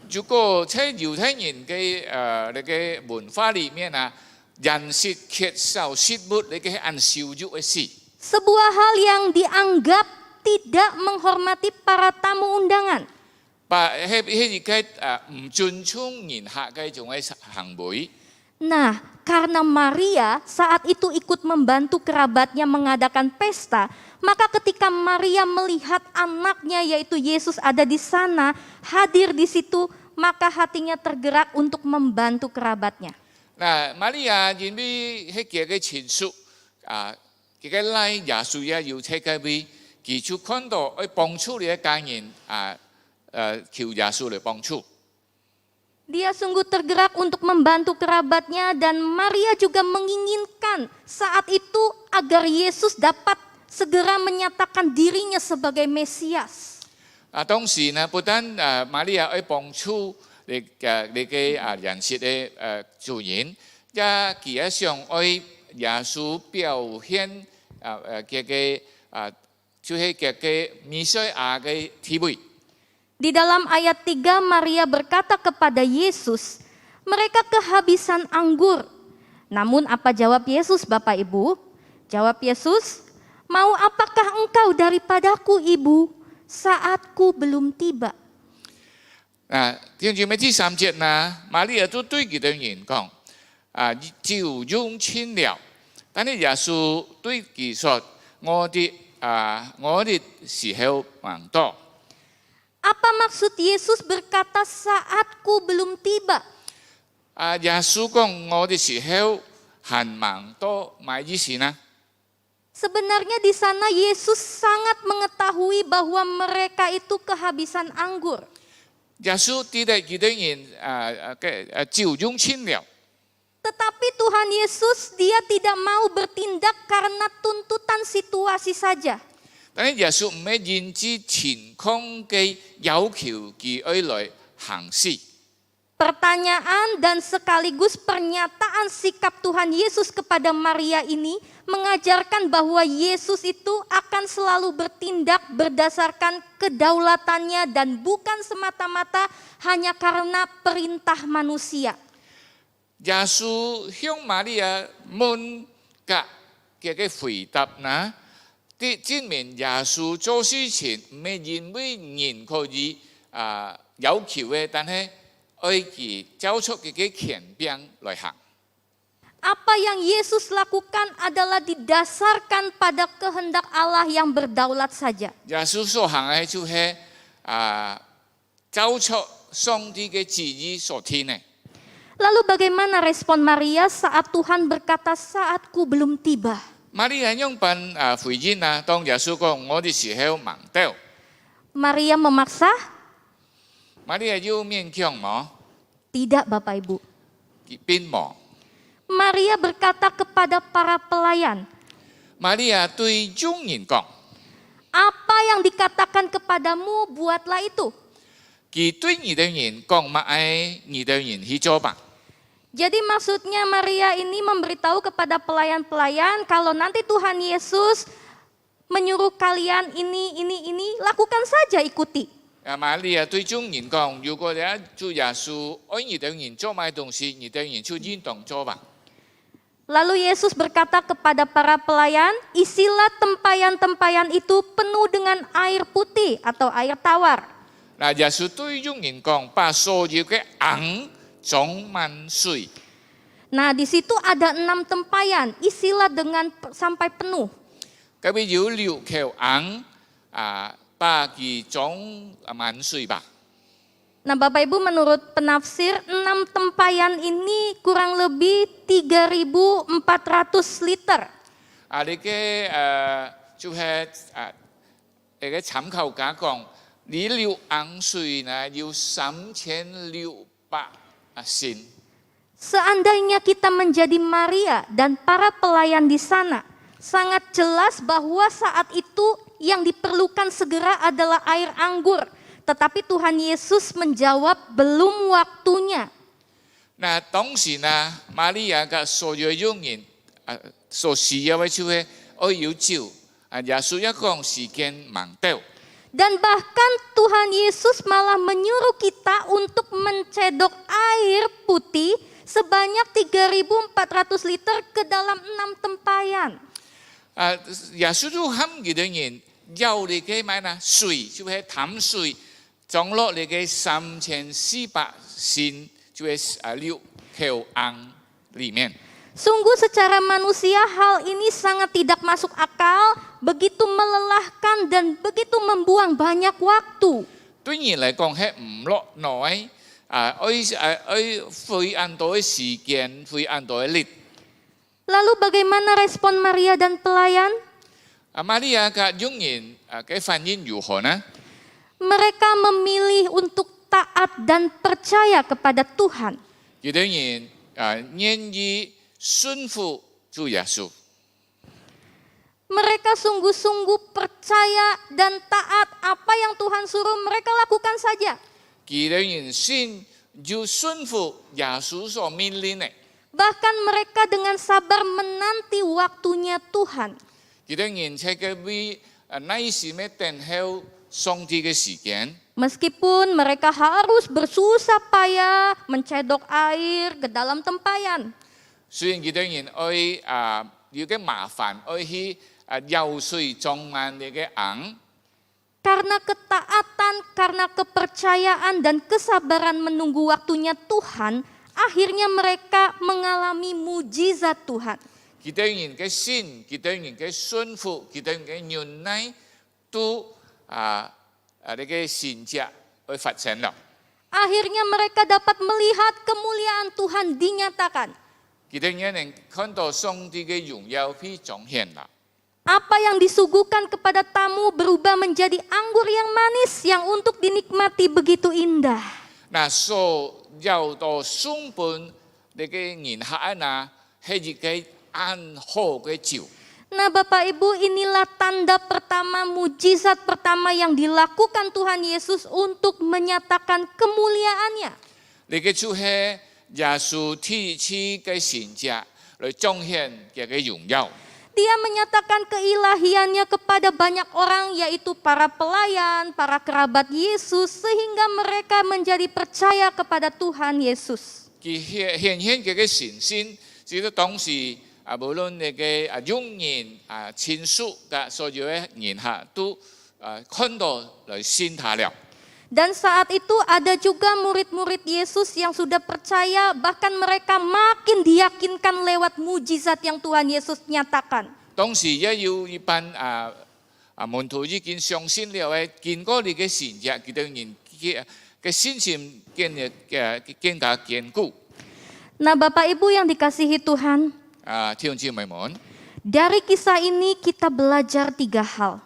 如果在犹太人嘅那个文化里面啊，人食缺少食物，你嘅按羞辱嘅事。 Sebuah hal yang dianggap tidak menghormati para tamu undangan. 唔尊重人客嘅一種嘅行為。 Nah, karena Maria saat itu ikut membantu kerabatnya mengadakan pesta, maka ketika Maria melihat anaknya yaitu Yesus ada di sana, hadir di situ, maka hatinya tergerak untuk membantu kerabatnya. 嗱，瑪利亞因為迄個嘅情緒佢嘅來耶穌也要睇佢為，佢就看到去幫助你嘅家人求耶穌嚟幫助。 Dia sungguh tergerak untuk membantu kerabatnya dan Maria juga menginginkan saat itu agar Yesus dapat segera menyatakan dirinya sebagai Mesias. 當時呢，不但瑪利亞去幫助你嘅人設嘅主人，也佢也想去耶穌表現就係嘅彌賽亞嘅地位。 Di dalam ayat 3 Maria berkata kepada Yesus, mereka kehabisan anggur. Namun apa jawab Yesus Bapak Ibu? Jawab Yesus, mau apakah engkau daripadaku Ibu, saatku belum tiba. 弟兄姊妹，第3節呢，瑪利亞都對佢哋人講，就用親了。但係耶穌對佢說，我哋時候忙多。 Apa maksud Yesus berkata saatku belum tiba? 耶穌講我哋時候還忙多，咩意思呢？ Sebenarnya di sana Yesus sangat mengetahui bahwa mereka itu kehabisan anggur. 耶穌知道佢哋人就用親了。 Tetapi Tuhan Yesus dia tidak mau bertindak karena tuntutan situasi saja. 但係耶穌唔係認知情況嘅要求佢來行事。 Pertanyaan dan sekaligus pernyataan sikap Tuhan Yesus kepada Maria ini mengajarkan bahwa Yesus itu akan selalu bertindak berdasarkan kedaulatannya dan bukan semata-mata hanya karena perintah manusia. 耶穌向瑪利亞問嘅回答呢？ 證明耶穌做事情唔係因為人可以要求嘅，但係愛佢交出佢嘅權柄來行。 Apa yang Yesus lakukan adalah didasarkan pada kehendak Allah yang berdaulat saja. 耶穌所行嘅就係交出上帝嘅旨意所聽嘅。 Lalu bagaimana respon Maria saat Tuhan berkata saatku belum tiba? 瑪利亞用辦回應啊，當耶穌講我哋時候忙到， Maria memaksa? 瑪利亞要勉強冇， Tidak Bapak Ibu. 並冇。 Maria berkata kepada para pelayan, 瑪利亞對眾人講， apa yang dikatakan kepadamu buatlah itu. 佢對你哋人講乜嘢，你哋人去做吧。 Jadi maksudnya Maria ini memberitahu kepada pelayan-pelayan kalau nanti Tuhan Yesus menyuruh kalian ini, lakukan saja ikuti. 瑪利亞對眾人講，如果你主耶穌愛你哋人做乜東西，你哋人就應當做吧。 Lalu Yesus berkata kepada para pelayan, isilah tempayan-tempayan itu penuh dengan air putih atau air tawar. 嗱，耶穌對眾人講，把所有嘅銀裝滿水。 Nah di situ ada 6 tempayan, isilah dengan sampai penuh. 咁樣要6口銀把佢裝滿水吧。 Nah Bapak Ibu menurut penafsir 6 tempayan ini kurang lebih 3.400 liter. 你嘅就係你嘅參考價講，你6銀水呢要3600升。 Seandainya kita menjadi Maria dan para pelayan di sana, sangat jelas bahwa saat itu yang diperlukan segera adalah air anggur. Tetapi Tuhan Yesus menjawab belum waktunya. 嗱，當時呢，瑪利亞嘅所有用人所需要嘅就係愛有酒，耶穌一講時間忙到。 Dan bahkan Tuhan Yesus malah menyuruh kita untuk mencedok air putih sebanyak 3.400 liter ke dalam 6 tempayan. 耶穌都喊佢哋人要你嘅咩呢？水就係淡水，裝落你嘅3,400升，就係6口甕裡面。 Sungguh secara manusia hal ini sangat tidak masuk akal, begitu melelahkan dan begitu membuang banyak waktu. 對人嚟講係唔落耐，費很多嘅時間，費很多嘅力。 Lalu bagaimana respon Maria dan pelayan? Maria 嘅用人嘅反應如何呢？ Mereka memilih untuk taat dan percaya kepada Tuhan. 佢哋人願意順服主耶穌。 Mereka sungguh-sungguh percaya dan taat, apa yang Tuhan suruh mereka lakukan saja. 佢哋人信就順服耶穌所命令嘅。 Bahkan mereka dengan sabar menanti waktunya Tuhan. 佢哋人且嘅為耐心嘅等候上帝嘅時間。 Meskipun mereka harus bersusah payah mencedok air ke dalam tempayan. 雖然佢哋人愛有嘅麻煩，愛去舀水裝滿你嘅甕。 Karena ketaatan, karena kepercayaan dan kesabaran menunggu waktunya Tuhan, akhirnya mereka mengalami mujizat Tuhan. 佢哋人嘅信，佢哋人嘅順服，佢哋人嘅忍耐，都你嘅神蹟會發生了。 Akhirnya mereka dapat melihat kemuliaan Tuhan dinyatakan. 佢哋人看到上帝嘅榮耀被彰顯了。 Apa yang disuguhkan kepada tamu berubah menjadi anggur yang manis yang untuk dinikmati begitu indah. 嗱，所有到上半你嘅人客啊，係一個安好嘅酒。 Nah Bapak Ibu, inilah tanda pertama, mujizat pertama yang dilakukan Tuhan Yesus untuk menyatakan kemuliaannya. 你嘅就係耶穌提起嘅神蹟來彰顯佢嘅榮耀。 Dia menyatakan keilahiannya kepada banyak orang, yaitu para pelayan, para kerabat Yesus, sehingga mereka menjadi percaya kepada Tuhan Yesus. 佢顯佢嘅神性，直到當時無論你嘅傭人親屬嘅所有嘅人客都看到來信他了。 Dan saat itu ada juga murid-murid Yesus yang sudah percaya, bahkan mereka makin diyakinkan lewat mujizat yang Tuhan Yesus nyatakan. 當時也有一班門徒已經相信了嘅，見過你嘅神蹟，佢哋人嘅信心更加堅固。 Nah Bapak Ibu yang dikasihi Tuhan, 弟兄姊妹們， dari kisah ini kita belajar 3 hal.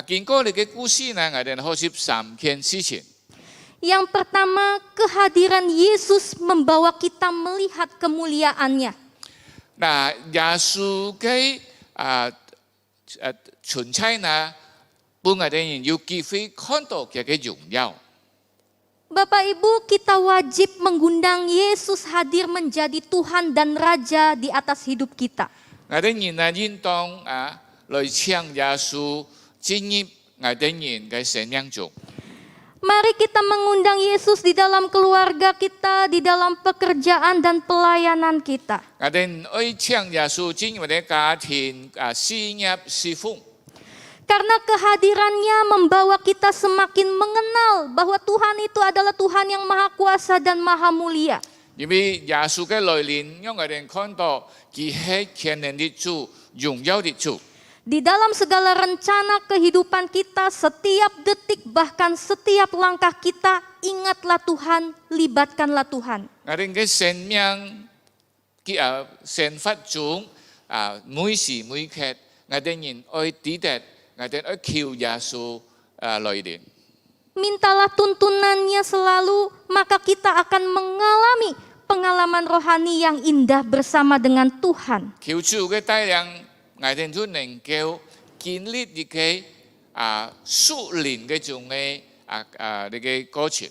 經過你嘅故事呢，我哋學習3件事情。 Yang pertama, kehadiran Yesus membawa kita melihat kemuliaannya. 嗱，耶穌嘅存在呢，幫我哋人有機會看到佢嘅榮耀。 Bapak Ibu, kita wajib mengundang Yesus hadir menjadi Tuhan dan Raja di atas hidup kita. 我哋人啊，應當來請耶穌進入我哋人嘅生命中。 Mari kita mengundang Yesus di dalam keluarga kita, di dalam pekerjaan dan pelayanan kita. 我哋愛請耶穌進入我哋家庭事業侍奉。 Karena kehadirannya membawa kita semakin mengenal bahwa Tuhan itu adalah Tuhan yang Maha Kuasa dan Maha Mulia. 因為耶穌嘅來臨，讓我哋看到佢係全能的主、榮耀的主。 Di dalam segala rencana kehidupan kita, setiap detik bahkan setiap langkah kita, ingatlah Tuhan, libatkanlah Tuhan. 我哋嘅生命生活中每時每刻，我哋人愛記得，我哋愛求耶穌來臨。 Mintalah tuntunannya selalu, maka kita akan mengalami pengalaman rohani yang indah bersama dengan Tuhan. 求主嘅帶領，我哋都能夠經歷一個屬靈嘅種嘅呢個過程。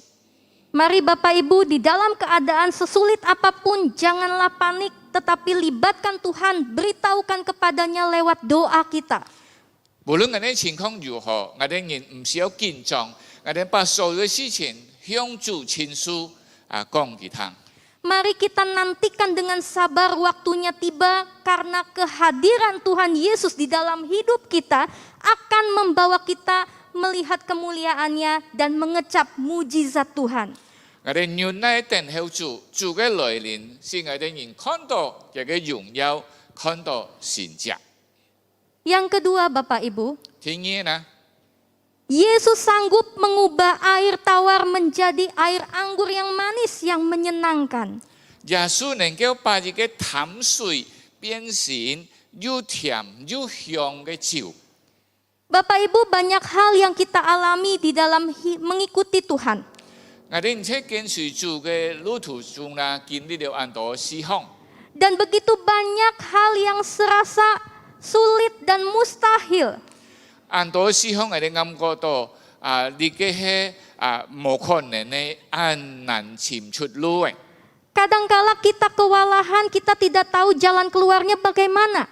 Mari Bapak Ibu, di dalam keadaan sesulit apapun janganlah panik, tetapi libatkan Tuhan, beritahukan kepadanya lewat doa kita. 無論我哋情況如何，我哋仍唔需要緊張，我哋把所有嘅事情向主傾訴講給他。 Mari kita nantikan dengan sabar waktunya tiba, karena kehadiran Tuhan Yesus di dalam hidup kita akan membawa kita melihat kemuliaannya dan mengecap mujizat Tuhan. 我哋原來等候主嘅來臨，是我哋仍看到佢嘅榮耀，看到神蹟。 Yang kedua Bapak Ibu, 聽見啦， Yesus sanggup mengubah air tawar menjadi air anggur yang manis yang menyenangkan. 耶穌能夠把一個淡水變成又甜又香嘅酒。 Bapak Ibu, banyak hal yang kita alami di dalam mengikuti Tuhan. 我哋唔識跟隨主嘅路途中啦，經歷了很多事項。 Dan begitu banyak hal yang serasa sulit dan mustahil. 很多事項我哋感覺到呢個係冇可能嘅，很難尋出路嘅。 Kadangkala kita kewalahan, kita tidak tahu jalan keluarnya bagaimana.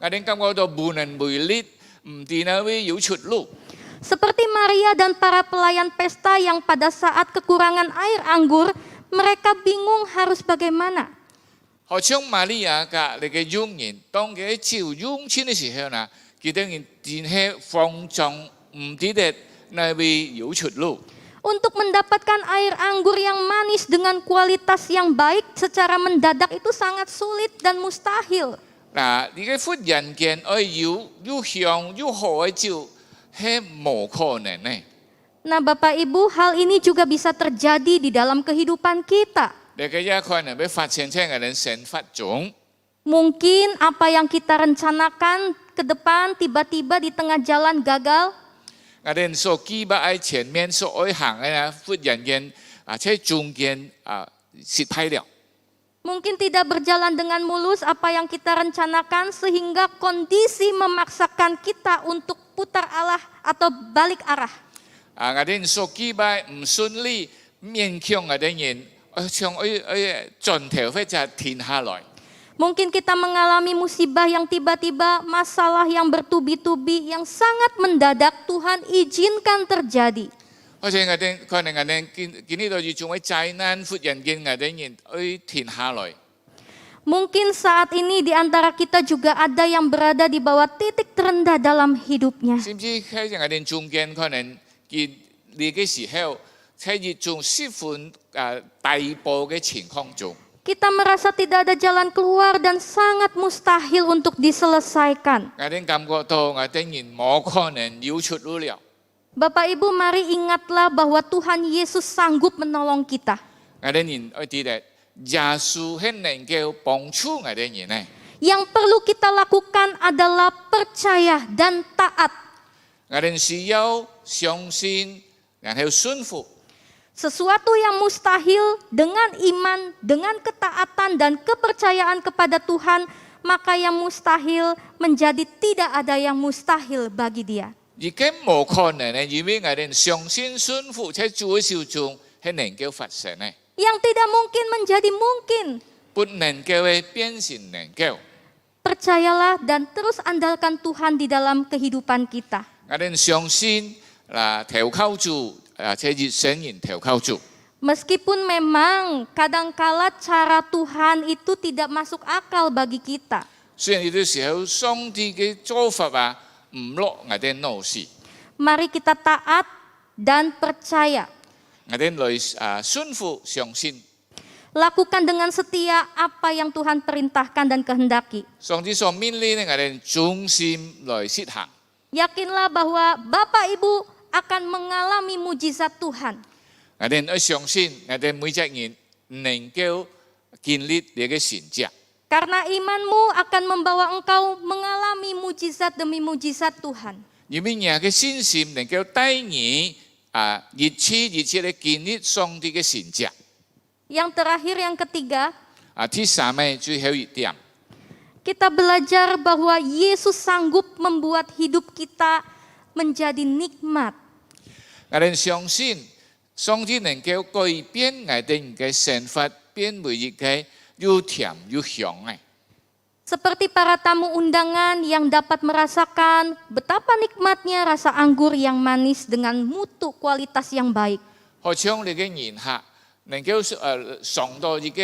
我哋感覺到無能為力，唔知哪會有出路。 Seperti Maria dan para pelayan pesta yang pada saat kekurangan air anggur, mereka bingung harus bagaimana. 好像瑪利亞嘅你嘅傭人，當佢照用錢嘅時候呢，佢哋真係慌張，唔知道哪會有出路。 Untuk mendapatkan air anggur yang manis dengan kualitas yang baik secara mendadak itu sangat sulit dan mustahil. 嗱，呢個忽然間又香又好嘅酒，係冇可能嘅。 Nah Bapak Ibu, hal ini juga bisa terjadi di dalam kehidupan kita. 你嘅也可能會發生喺我哋生活中。 Mungkin apa yang kita rencanakan ke depan tiba-tiba di tengah jalan gagal. 我哋所期望喺前面所愛行嘅，忽然間喺中間失敗了。 Mungkin tidak berjalan dengan mulus apa yang kita rencanakan sehingga kondisi memaksakan kita untuk putar arah atau balik arah. 我哋所期望唔順利，勉強我哋人將盡頭會就停下來。 Mungkin kita mengalami musibah yang tiba-tiba, masalah yang bertubi-tubi, yang sangat mendadak Tuhan izinkan terjadi. 好似我哋可能我哋見呢度仲會災難，忽然間我哋人停下來。 Mungkin saat ini di antara kita juga ada yang berada di bawah titik terendah dalam hidupnya. 甚至喺我哋中間可能見呢個時候，喺一種十分低步嘅情況中。 Kita merasa tidak ada jalan keluar dan sangat mustahil untuk diselesaikan. 我哋感覺到我哋人冇可能有出路了。 Bapak Ibu, mari ingatlah bahwa Tuhan Yesus sanggup menolong kita. 我哋人愛知道，耶穌係能夠幫助我哋人呢。 Yang perlu kita lakukan adalah percaya dan taat. 我哋需要相信，然後順服。 Sesuatu yang mustahil dengan iman, dengan ketaatan dan kepercayaan kepada Tuhan, maka yang mustahil menjadi tidak ada yang mustahil bagi Dia. 而家冇可能呢，因為我哋相信順服喺主嘅手中係能夠發生呢， Yang tidak mungkin menjadi mungkin. 不能夠變成能夠。 Percayalah dan terus andalkan Tuhan di dalam kehidupan kita. 我哋相信投靠主，喺熱心人投靠主。 Meskipun memang kadangkala cara Tuhan itu tidak masuk akal bagi kita. 雖然有啲時候上帝嘅做法唔落我哋腦時， Mari kita taat dan percaya. 我哋來順服相信。 Lakukan dengan setia apa yang Tuhan perintahkan dan kehendaki. 上帝所命令我哋忠心來實行。 Yakinlah bahwa Bapak Ibu akan mengalami mujizat Tuhan. 我哋要相信，我哋每隻人能夠經歷呢個神蹟。 Karena imanmu akan membawa engkau mengalami mujizat demi mujizat Tuhan. 因為你嘅信心能夠帶你一次一次嘅經歷上帝嘅神蹟。 Yang terakhir, yang ketiga, 第三個最後一點， kita belajar bahwa Yesus sanggup membuat hidup kita menjadi nikmat. 我哋相信上帝能夠改變我哋嘅生活，變為一個又甜又香嘅。 Seperti para tamu undangan yang dapat merasakan betapa nikmatnya rasa anggur yang manis dengan mutu kualitas yang baik. 好像你嘅言客能夠嘗到一個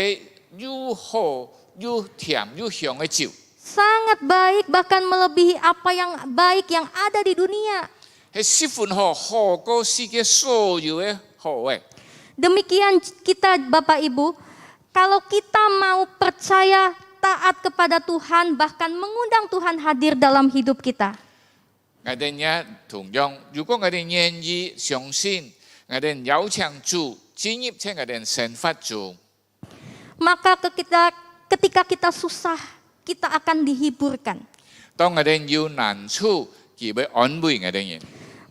又好又甜又香嘅酒， Sangat baik, bahkan melebihi apa yang baik yang ada di dunia. 係十分好過世界所有嘅好嘅。 Demikian kita Bapak Ibu, kalau kita mau percaya taat kepada Tuhan, bahkan mengundang Tuhan hadir dalam hidup kita. 我哋也同樣，如果我哋願意相信，我哋邀請主進入喺我哋生活中， Maka ketika kita susah, kita akan dihiburkan. 當我哋有難處，佢會安慰我哋人。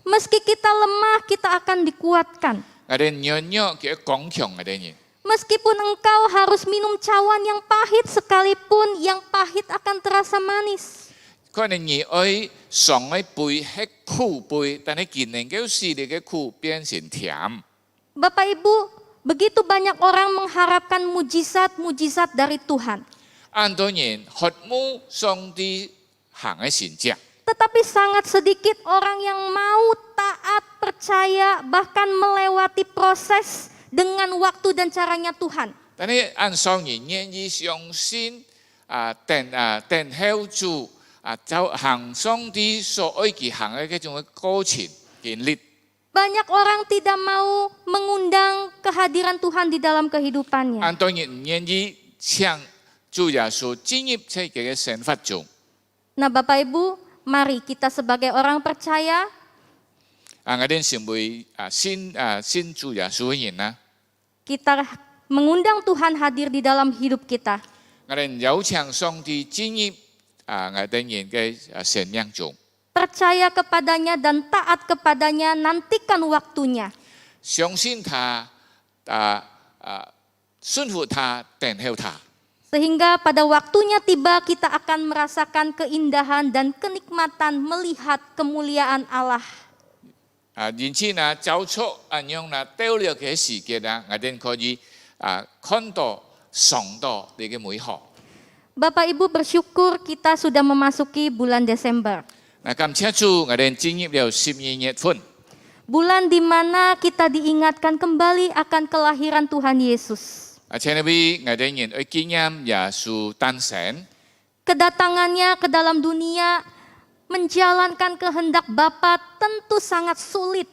Meski kita lemah, kita akan dikuatkan. 我哋軟弱，佢會剛強我哋人。 Meskipun engkau harus minum cawan yang pahit sekalipun, yang pahit akan terasa manis. 可能你愛上一杯係苦杯，但係見能夠使你嘅苦變成甜。 Bapak Ibu, begitu banyak orang mengharapkan mujizat-mujizat dari Tuhan. 按多人渴慕上帝行嘅神蹟， Tetapi sangat sedikit orang yang mau taat, percaya, bahkan melewati proses dengan waktu dan caranya Tuhan. 但係按上人願意相信等候主就行上帝所愛佢行嘅嗰種過程經歷。 Banyak orang tidak mau mengundang kehadiran Tuhan di dalam kehidupannya. 按多人唔願意請主耶穌進入喺佢嘅生活中。 Nah Bapak Ibu, mari kita sebagai orang percaya, 我哋成為信主耶穌嘅人啦。 kita mengundang Tuhan hadir di dalam hidup kita. 我哋邀請上帝進入我哋人嘅生命中， Percaya kepadanya dan taat kepadanya, nantikan waktunya. 相信他，順服他，等候他。 Sehingga pada waktunya tiba kita akan merasakan keindahan dan kenikmatan melihat kemuliaan Allah. 因此呢，找出咁樣呢，到了嘅時間呢，我哋可以看到、嘗到你嘅美好。 Bapak Ibu bersyukur kita sudah memasuki bulan Desember. 感謝主，我哋進入了12月份， Bulan di mana kita diingatkan kembali akan kelahiran Tuhan Yesus. 請你為我哋人去紀念耶穌誕生。 Kedatangannya ke dalam dunia menjalankan kehendak Bapa tentu sangat sulit.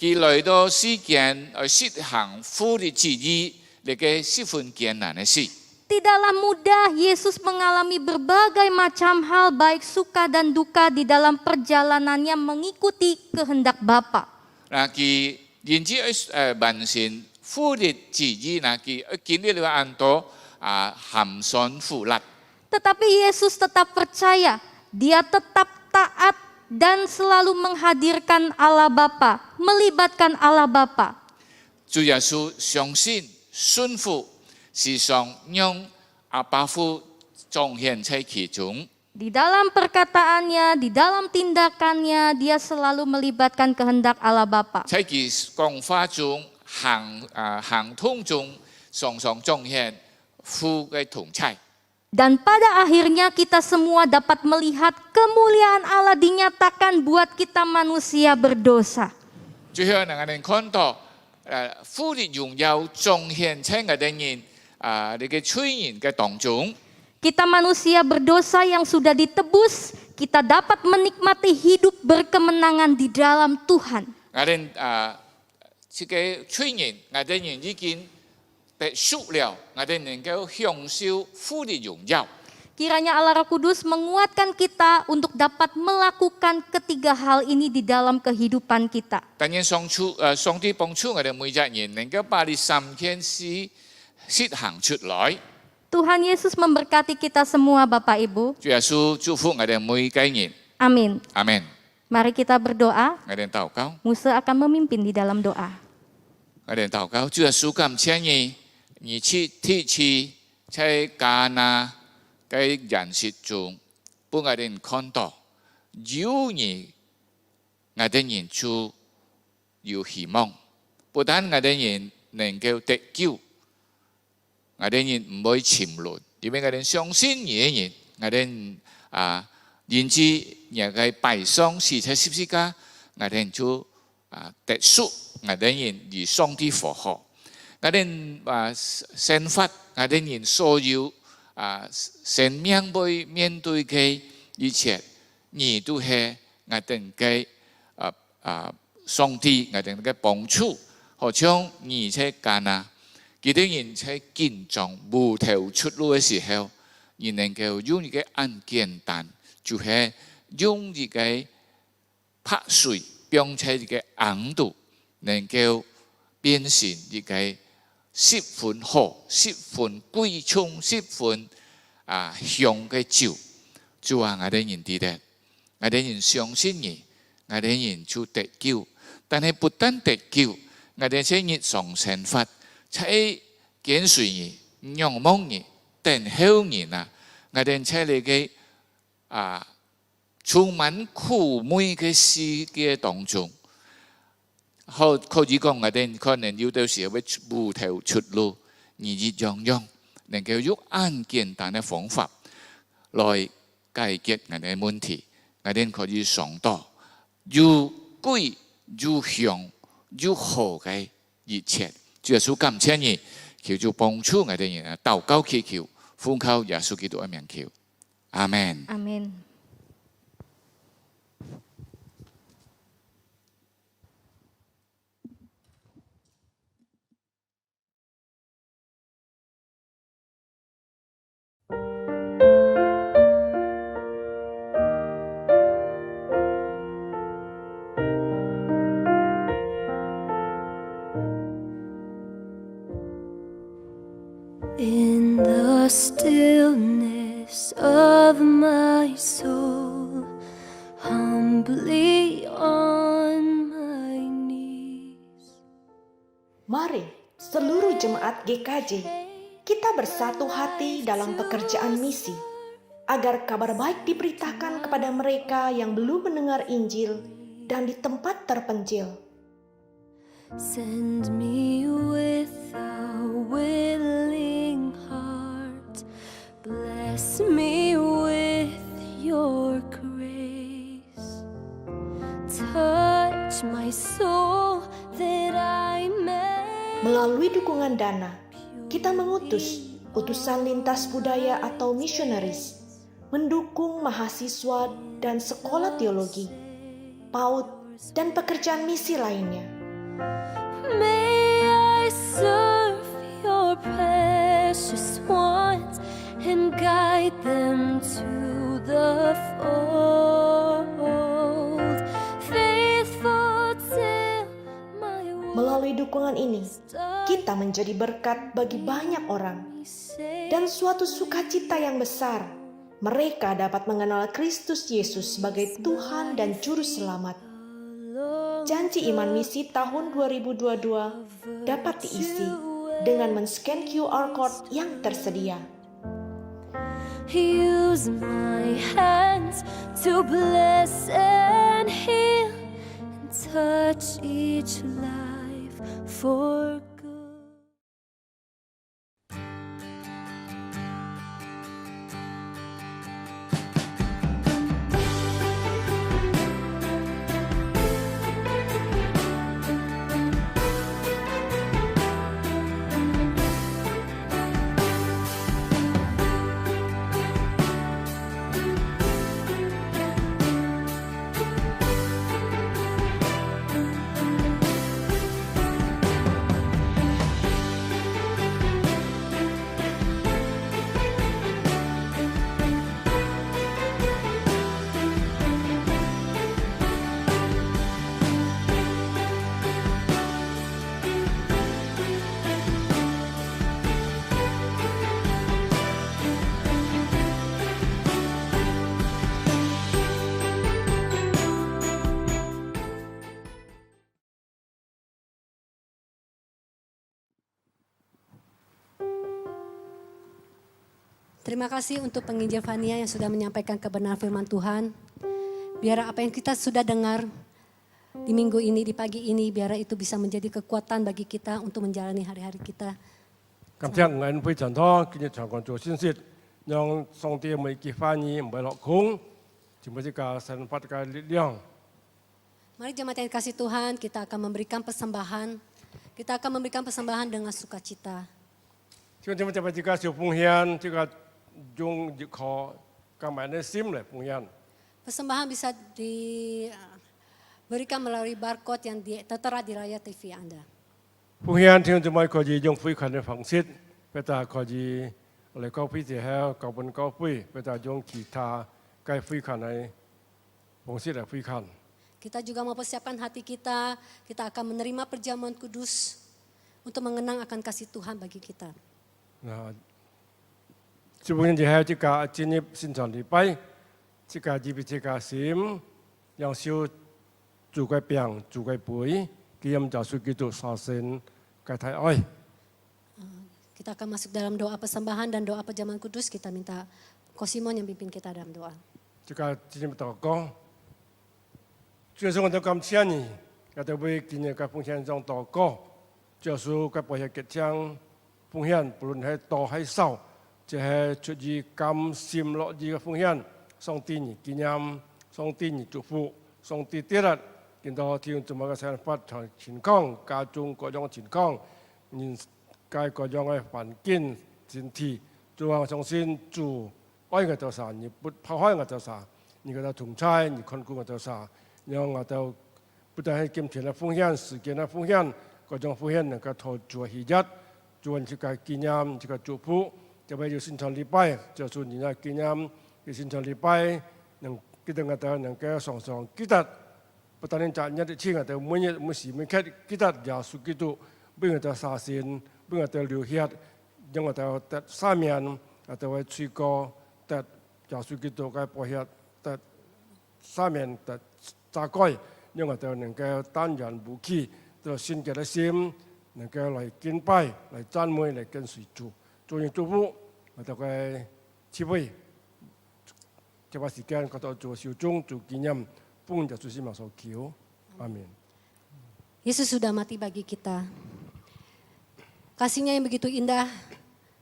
佢來到世間去實行父的旨意，你嘅十分艱難嘅事。 Tidaklah mudah Yesus mengalami berbagai macam hal baik suka dan duka di dalam perjalanannya mengikuti kehendak Bapa. 嗱，佢因此完成父的旨意，嗱，佢經歷了很多寒酸苦辣。 Tetapi Yesus tetap percaya, dia tetap taat dan selalu menghadirkan Allah Bapa, melibatkan Allah Bapa. 主耶穌相信順服，時常讓阿爸父彰顯在其中。 Di dalam perkataannya, di dalam tindakannya, dia selalu melibatkan kehendak Allah Bapa. 在其講法中、行通中，常常彰顯父嘅同在。 Dan pada akhirnya kita semua dapat melihat kemuliaan Allah dinyatakan buat kita manusia berdosa. 最後我哋看到父的榮耀彰顯在我哋人你嘅罪人嘅當中。 Kita manusia berdosa yang sudah ditebus, kita dapat menikmati hidup berkemenangan di dalam Tuhan. 我哋這個罪人，我哋人已經得贖了，我哋能夠享受父的榮耀。 Kiranya Allah Roh Kudus menguatkan kita untuk dapat melakukan ketiga hal ini di dalam kehidupan kita. 但願上帝幫助我哋每一人能夠把呢三件事實行出來。 Tuhan Yesus memberkati kita semua Bapak Ibu. 主耶穌祝福我哋每一個人。 Amin. Amen。 Mari kita berdoa. 我哋禱告， Musa akan memimpin di dalam doa. 我哋禱告，主耶穌感謝你，你設在迦南嘅人世中，俾我哋看到有你，我哋人就有希望。不單我哋人能夠得救，我哋人唔會沉淪，因為我哋相信嘅人，我哋認知人嘅敗傷死在十字架，我哋就得贖我哋人與上帝和好。我哋生活，我哋人所有生命會面對嘅一切，而都係我哋嘅上帝，我哋嘅幫助。好像而且間啊，幾多人在緊張無頭出路嘅時候，而能夠用一個很簡單，就係用一個拍水，並且一個硬度，能夠變成一個十分好、十分貴重、十分香嘅酒。就話我哋人知得，我哋人相信你，我哋人就得救。但係不但得救，我哋在日常生活，在跟隨你、仰望你、等候你啊！我哋在你嘅充滿苦悶嘅世界當中，可以講我哋可能有到時會無頭出路，而樣樣能夠用很簡單嘅方法來解決我哋嘅問題，我哋可以嘗到又貴又香又好嘅一切。主耶穌感謝你，求主幫助我哋人禱告祈求，奉靠耶穌基督嘅名求，阿門。阿門。In the stillness of my soul, humbly on my knees. Mari, seluruh jemaat GKJ, kita bersatu hati dalam pekerjaan misi, agar kabar baik diberitakan kepada mereka yang belum mendengar Injil dan di tempat terpencil. Send me with a willing heart, bless me with your grace, touch my soul that I may. Melalui dukungan dana, kita mengutus utusan lintas budaya atau missionaries, mendukung mahasiswa dan sekolah teologi, PAUD, dan pekerjaan misi lainnya. May I serve your precious ones and guide them to the fold, faithful till my world. Melalui dukungan ini, kita menjadi berkat bagi banyak orang, dan suatu sukacita yang besar. Mereka dapat mengenal Kristus Yesus sebagai Tuhan dan Juru Selamat. Janji Iman Misi tahun 2022 dapat diisi dengan men-scan QR Code yang tersedia. Use my hands to bless and heal and touch each life for good. Terima kasih untuk penginjil Fania yang sudah menyampaikan kebenaran firman Tuhan. Biar apa yang kita sudah dengar di minggu ini, di pagi ini, biar itu bisa menjadi kekuatan bagi kita untuk menjalani hari-hari kita. 今天我非常多，今日常讲做信息，让上帝每句话语唔会落空，就每一个神发嘅力量。 Mari jemaat yang dikasih Tuhan, kita akan memberikan persembahan. Kita akan memberikan persembahan dengan sukacita. 就这么这么这个小奉献，这个用一颗咁埋的心嚟奉献。 Persembahan bisa diberikan melalui barcode yang tertera di layar TV Anda. 奉献听怎么可以用汇款的方式，或者可以嚟交费之後交本交费，或者用其他該汇款嘅方式嚟汇款。 Kita juga mempersiapkan hati kita, kita akan menerima perjamuan kudus untuk mengenang akan kasih Tuhan bagi kita. 嗱，小奉獻之後，這個進入聖餐禮拜，這個預備這個心，讓小做個餅，做個杯，紀念耶穌基督殺身嘅大愛。 Kita akan masuk dalam doa persembahan dan doa perjamuan kudus. Kita minta Kosimon yang pimpin kita dalam doa. 這個進入禱告，主耶穌我哋感謝你，我哋為今日嘅奉獻中禱告，主耶穌嘅背後結晶奉獻，無論係多係少，即係出於甘心樂意嘅奉獻，上帝你紀念，上帝你祝福，上帝啲啦，見到天主嘅生活同健康，家中各樣健康，人界各樣嘅環境前提，主啊，相信主愛我哋啥，你不拋開我哋啥，你嘅同在，你看顧我哋啥。 讓我哋不但係金錢嘅奉獻、時間嘅奉獻，各種奉獻能夠投做喜悅，做這個紀念、這個祝福。特別要聖餐禮拜，就是你嘅紀念嘅聖餐禮拜，能記得我哋能夠常常記得，不但係賺一啲錢，我哋每時每刻記得耶穌基督，俾我哋殺身，俾我哋流血，讓我哋得赦免，我哋會吹過得耶穌基督嘅寶血，得赦免得。 炸改，讓我哋能夠單人無欺，到聖潔嘅心，能夠嚟敬拜、嚟讚美、嚟跟隨主，做完祝福，我哋嘅智慧，這把時間我哋做小眾做紀念，奉耶穌基督所求，阿門。 Yesus sudah mati bagi kita. Kasih-Nya yang begitu indah,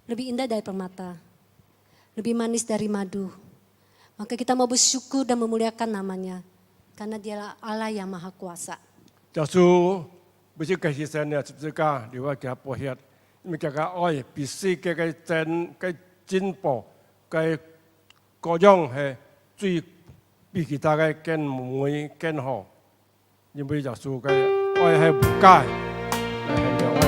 lebih indah dari permata, lebih manis dari madu. Maka kita mau bersyukur dan memuliakan namanya. Karena dialah Allah yang maha kuasa. 耶穌不是嘅犧牲嘅十字架，你話佢寶血，因為佢嘅愛比世界嘅進步嘅各樣係最比其他嘅更美更好，因為耶穌嘅愛係無解，係兩位。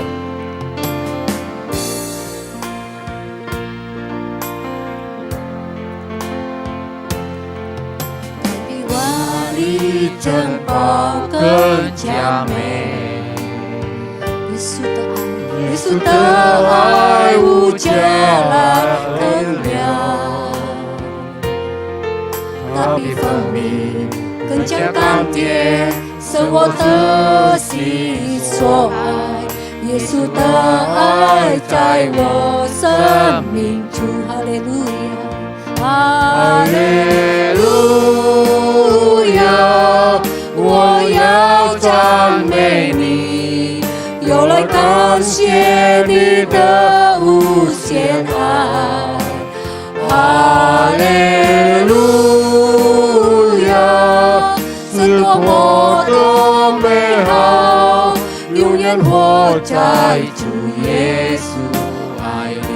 珍宝更加美，耶稣的爱无价更亮，它比蜂蜜更加甘甜，胜我的心所爱。耶稣的爱在我生命中，哈利路亚，哈利路亚。 我要赞美你，又来感谢你的无限爱。哈利路亚，是多么的美好，永远活在主耶稣爱里。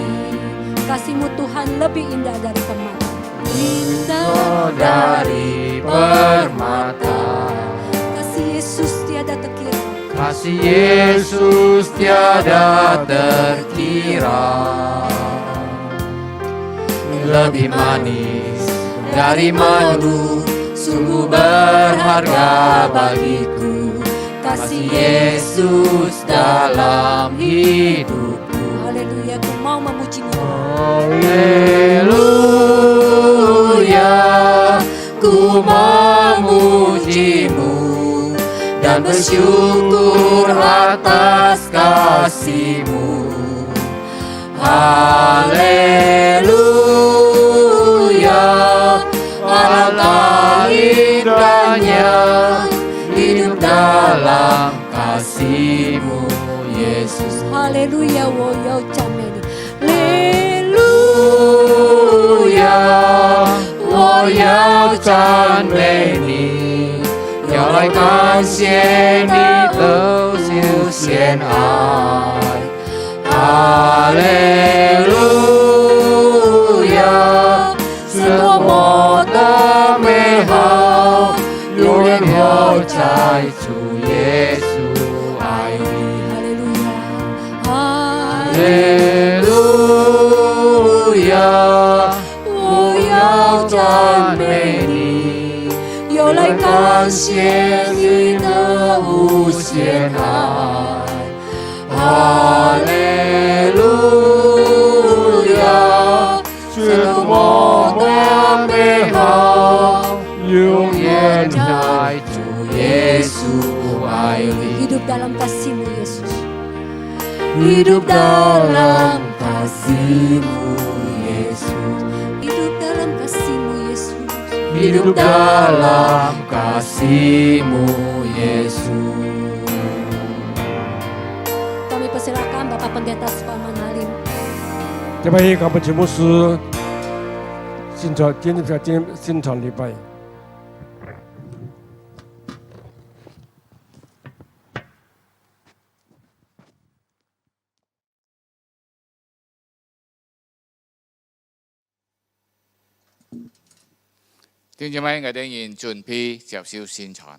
Kasih-Mu Tuhan lebih indah dari permata. Indah dari permata. Kasih Yesus tiada terkira, lebih manis dari madu, sungguh berharga bagiku. Kasih Yesus dalam hidupku. Haleluya, ku mau memuji-Mu. Haleluya, ku memuji-Mu. Dan bersyukur atas kasih-Mu. Haleluya, alangkah indahnya hidup 哈利路亚，我要赞美你，哈利路亚，我要赞美你，要来感谢你的救献爱。哈利路亚，是多么的美好，永远活在主耶稣爱里。哈利路亚，我要赞美你，要来感谢你的无限爱。哈利路亚，是多么的美好，永远在主耶稣爱里。 hidup dalam kasih-Mu Yesus. Hidup dalam kasih-Mu Yesus. Hidup dalam kasih-Mu Yesus. Hidup dalam kasih-Mu Yesus. Kami persilakan Bapak Pendeta Suparman Halim. 这边我们节目是现场现场礼拜。弟兄姊妹，我哋現準備接受宣傳。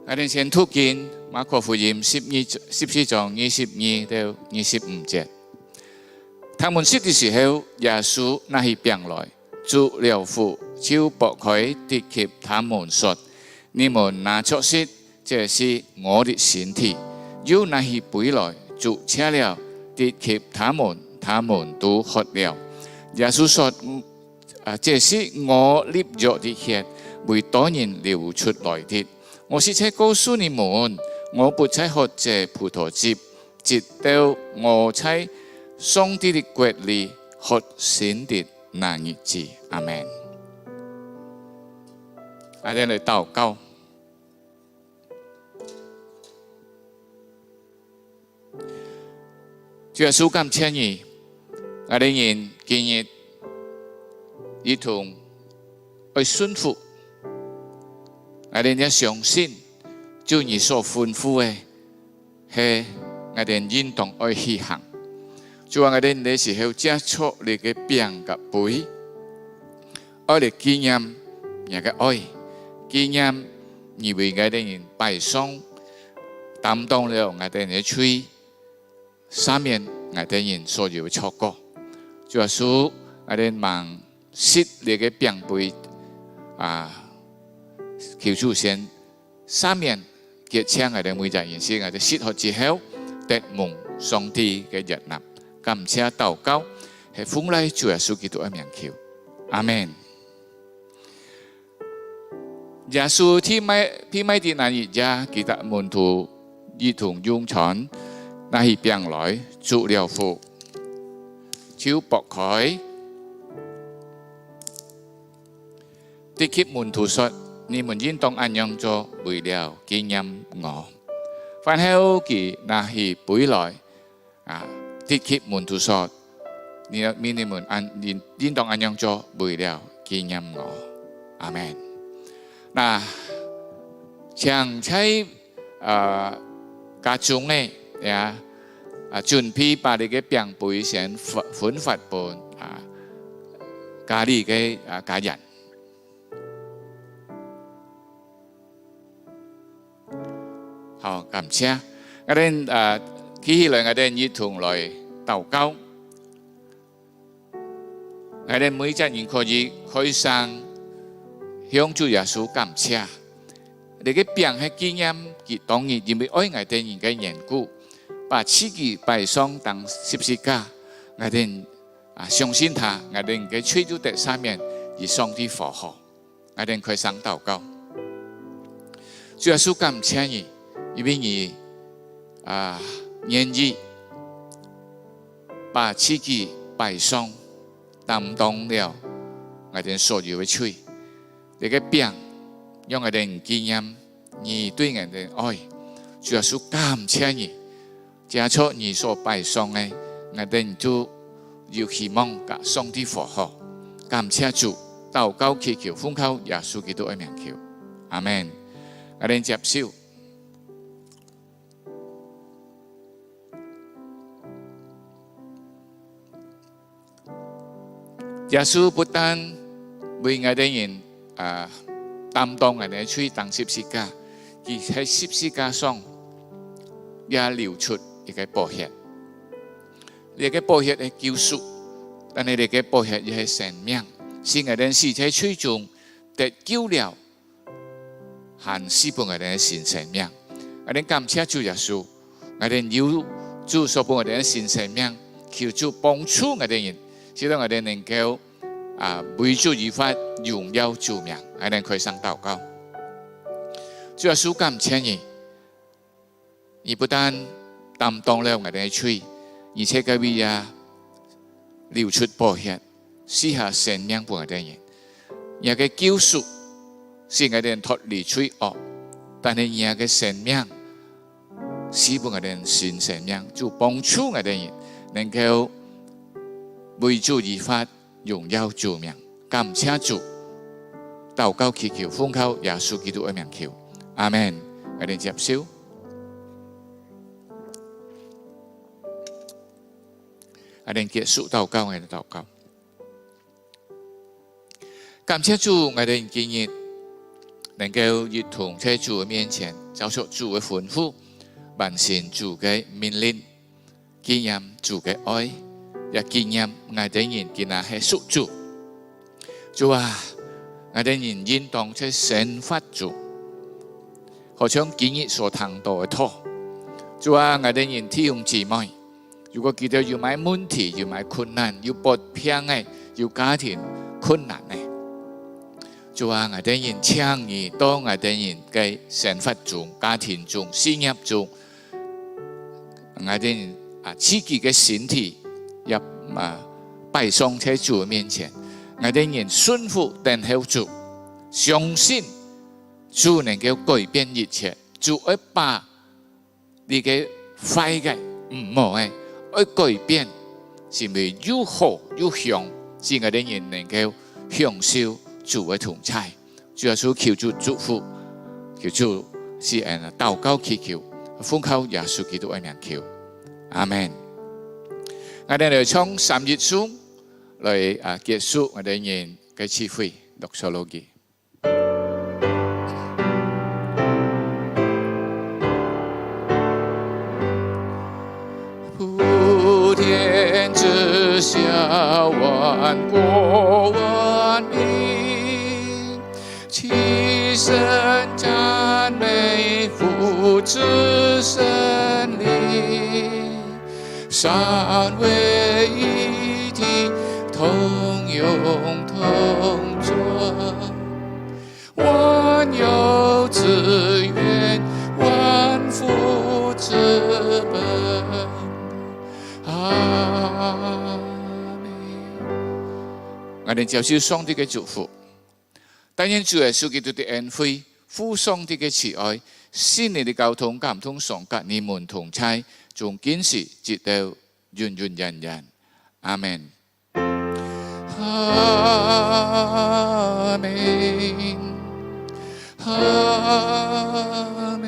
我哋先讀經馬可福音14章22到25節。他們說的時候，耶穌拿起餅來，祝了福，就擘開遞給他們說：你們拿着吃，這是我的身體。又拿起杯來，祝謝了，遞給他們，他們都喝了。耶穌說：這是我立約的血，為多人流出來的。我是在告訴你們，我不再喝這葡萄汁，直到我在上帝的國裏喝新的那日子。阿們。我哋嚟禱告。主耶穌感謝你，我哋人今日一同去順服。我哋要相信，主你所吩咐嘅係我哋應當愛去行。主話我哋呢時候接觸你嘅餅嘅杯，愛嚟紀念你嘅愛，紀念你為我哋人擺上擔當了我哋嘅罪，赦免我哋人所有嘅錯過。主耶穌，我哋望食你嘅餅杯求主先赦免結清我哋每隻人生，我哋失學之後得蒙上帝嘅悅納。感謝禱告，係奉嚟主耶穌基督嘅名求，阿們。耶穌ที่ไม่ดีนายิยากิตามุนทูยีถุงยุงฉอนนาหิเปียงหลอยจุเลียวฟูชิวปอกคอยที่คิดมุนทูสด你們應當按樣做，為了紀念我。飯後佢拿起杯來，啲給門徒說：你們應當按樣做，為了紀念我。阿們。嗱，像喺家中咧，準備把你嘅餅杯先分發俾家裏嘅家人。好，感謝我哋記起來，我哋一同來禱告。我哋每一人可以開聲向主耶穌感謝。你嘅餅係紀念佢當日因為愛我哋人嘅緣故，把自己擺上當十字架，我哋相信他，我哋嘅吹到第三面，而上帝符合，我哋開聲禱告。主耶穌感謝你，因為你願意把自己擺上擔當了我哋所有嘅罪，你嘅病讓我哋經驗你對我哋愛。主耶穌感謝你，加出你所擺上嘅，我哋就有希望甲上帝符合。感謝主，禱告祈求奉靠耶穌基督嘅名求，阿門。我哋接受。耶穌不但為我哋人擔當我哋嘅罪當十字架，而喺十字架上也流出一個寶血。呢個寶血係救贖，但係呢個寶血亦係生命，使我哋死喺罪中得救了，還施俾我哋嘅新生命。我哋感謝主耶穌，我哋有主所俾我哋嘅新生命，求主幫助我哋人，使到我哋能夠為主而發，榮耀主名。我哋開聲禱告。主耶穌感謝你，你不但擔當了我哋嘅罪，而且佢為流出寶血，賜下生命俾我哋人。你嘅救贖使我哋人脫離罪惡，但係你嘅生命使俾我哋人新生命，就幫助我哋人能夠為主而發，榮耀主名。感謝主，禱告祈求奉靠耶穌基督嘅名求，阿門。我哋接受。我哋結束禱告，我哋禱告。感謝主，我哋今日能夠一同在主嘅面前，照出主嘅吩咐，完成主嘅命令，經驗主嘅愛，也經驗我哋人今日係屬主。主啊，我哋人應當在生發主，好像今日所談到嘅托。主啊，我哋人弟兄姊妹，如果記得有咩問題、有咩困難、有不平嘅、有家庭困難嘅，主啊，我哋人請你到我哋人嘅生活中、家庭中、事業中，我哋人自己嘅身體也擺上在主面前，我哋人順服等候主，相信主能夠改變一切，主會把你嘅壞嘅唔好嘅會改變，成為又好又香，使我哋人能夠享受主嘅同在。主耶穌求主祝福，求主是禱告祈求，奉靠耶穌基督嘅名求，阿門。我哋嚟唱3節頌嚟結束我哋人嘅聚會讀所羅記。普天之下，萬國萬民，齊聲讚美父子聖靈，三位一體，同用同尊，萬有之源，萬福之本。阿們。我哋接受上帝嘅祝福，但願主耶穌基督的恩惠、父上帝嘅慈愛、聖靈的交通感動常跟你們同在，從今時直到永永遠遠。阿們。阿們。阿們。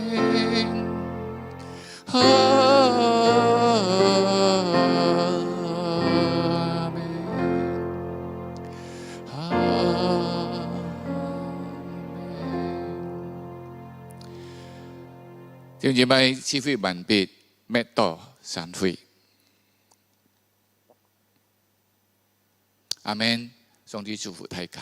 弟兄姊妹，聚會完畢，滅道散會。阿們，上帝祝福大家。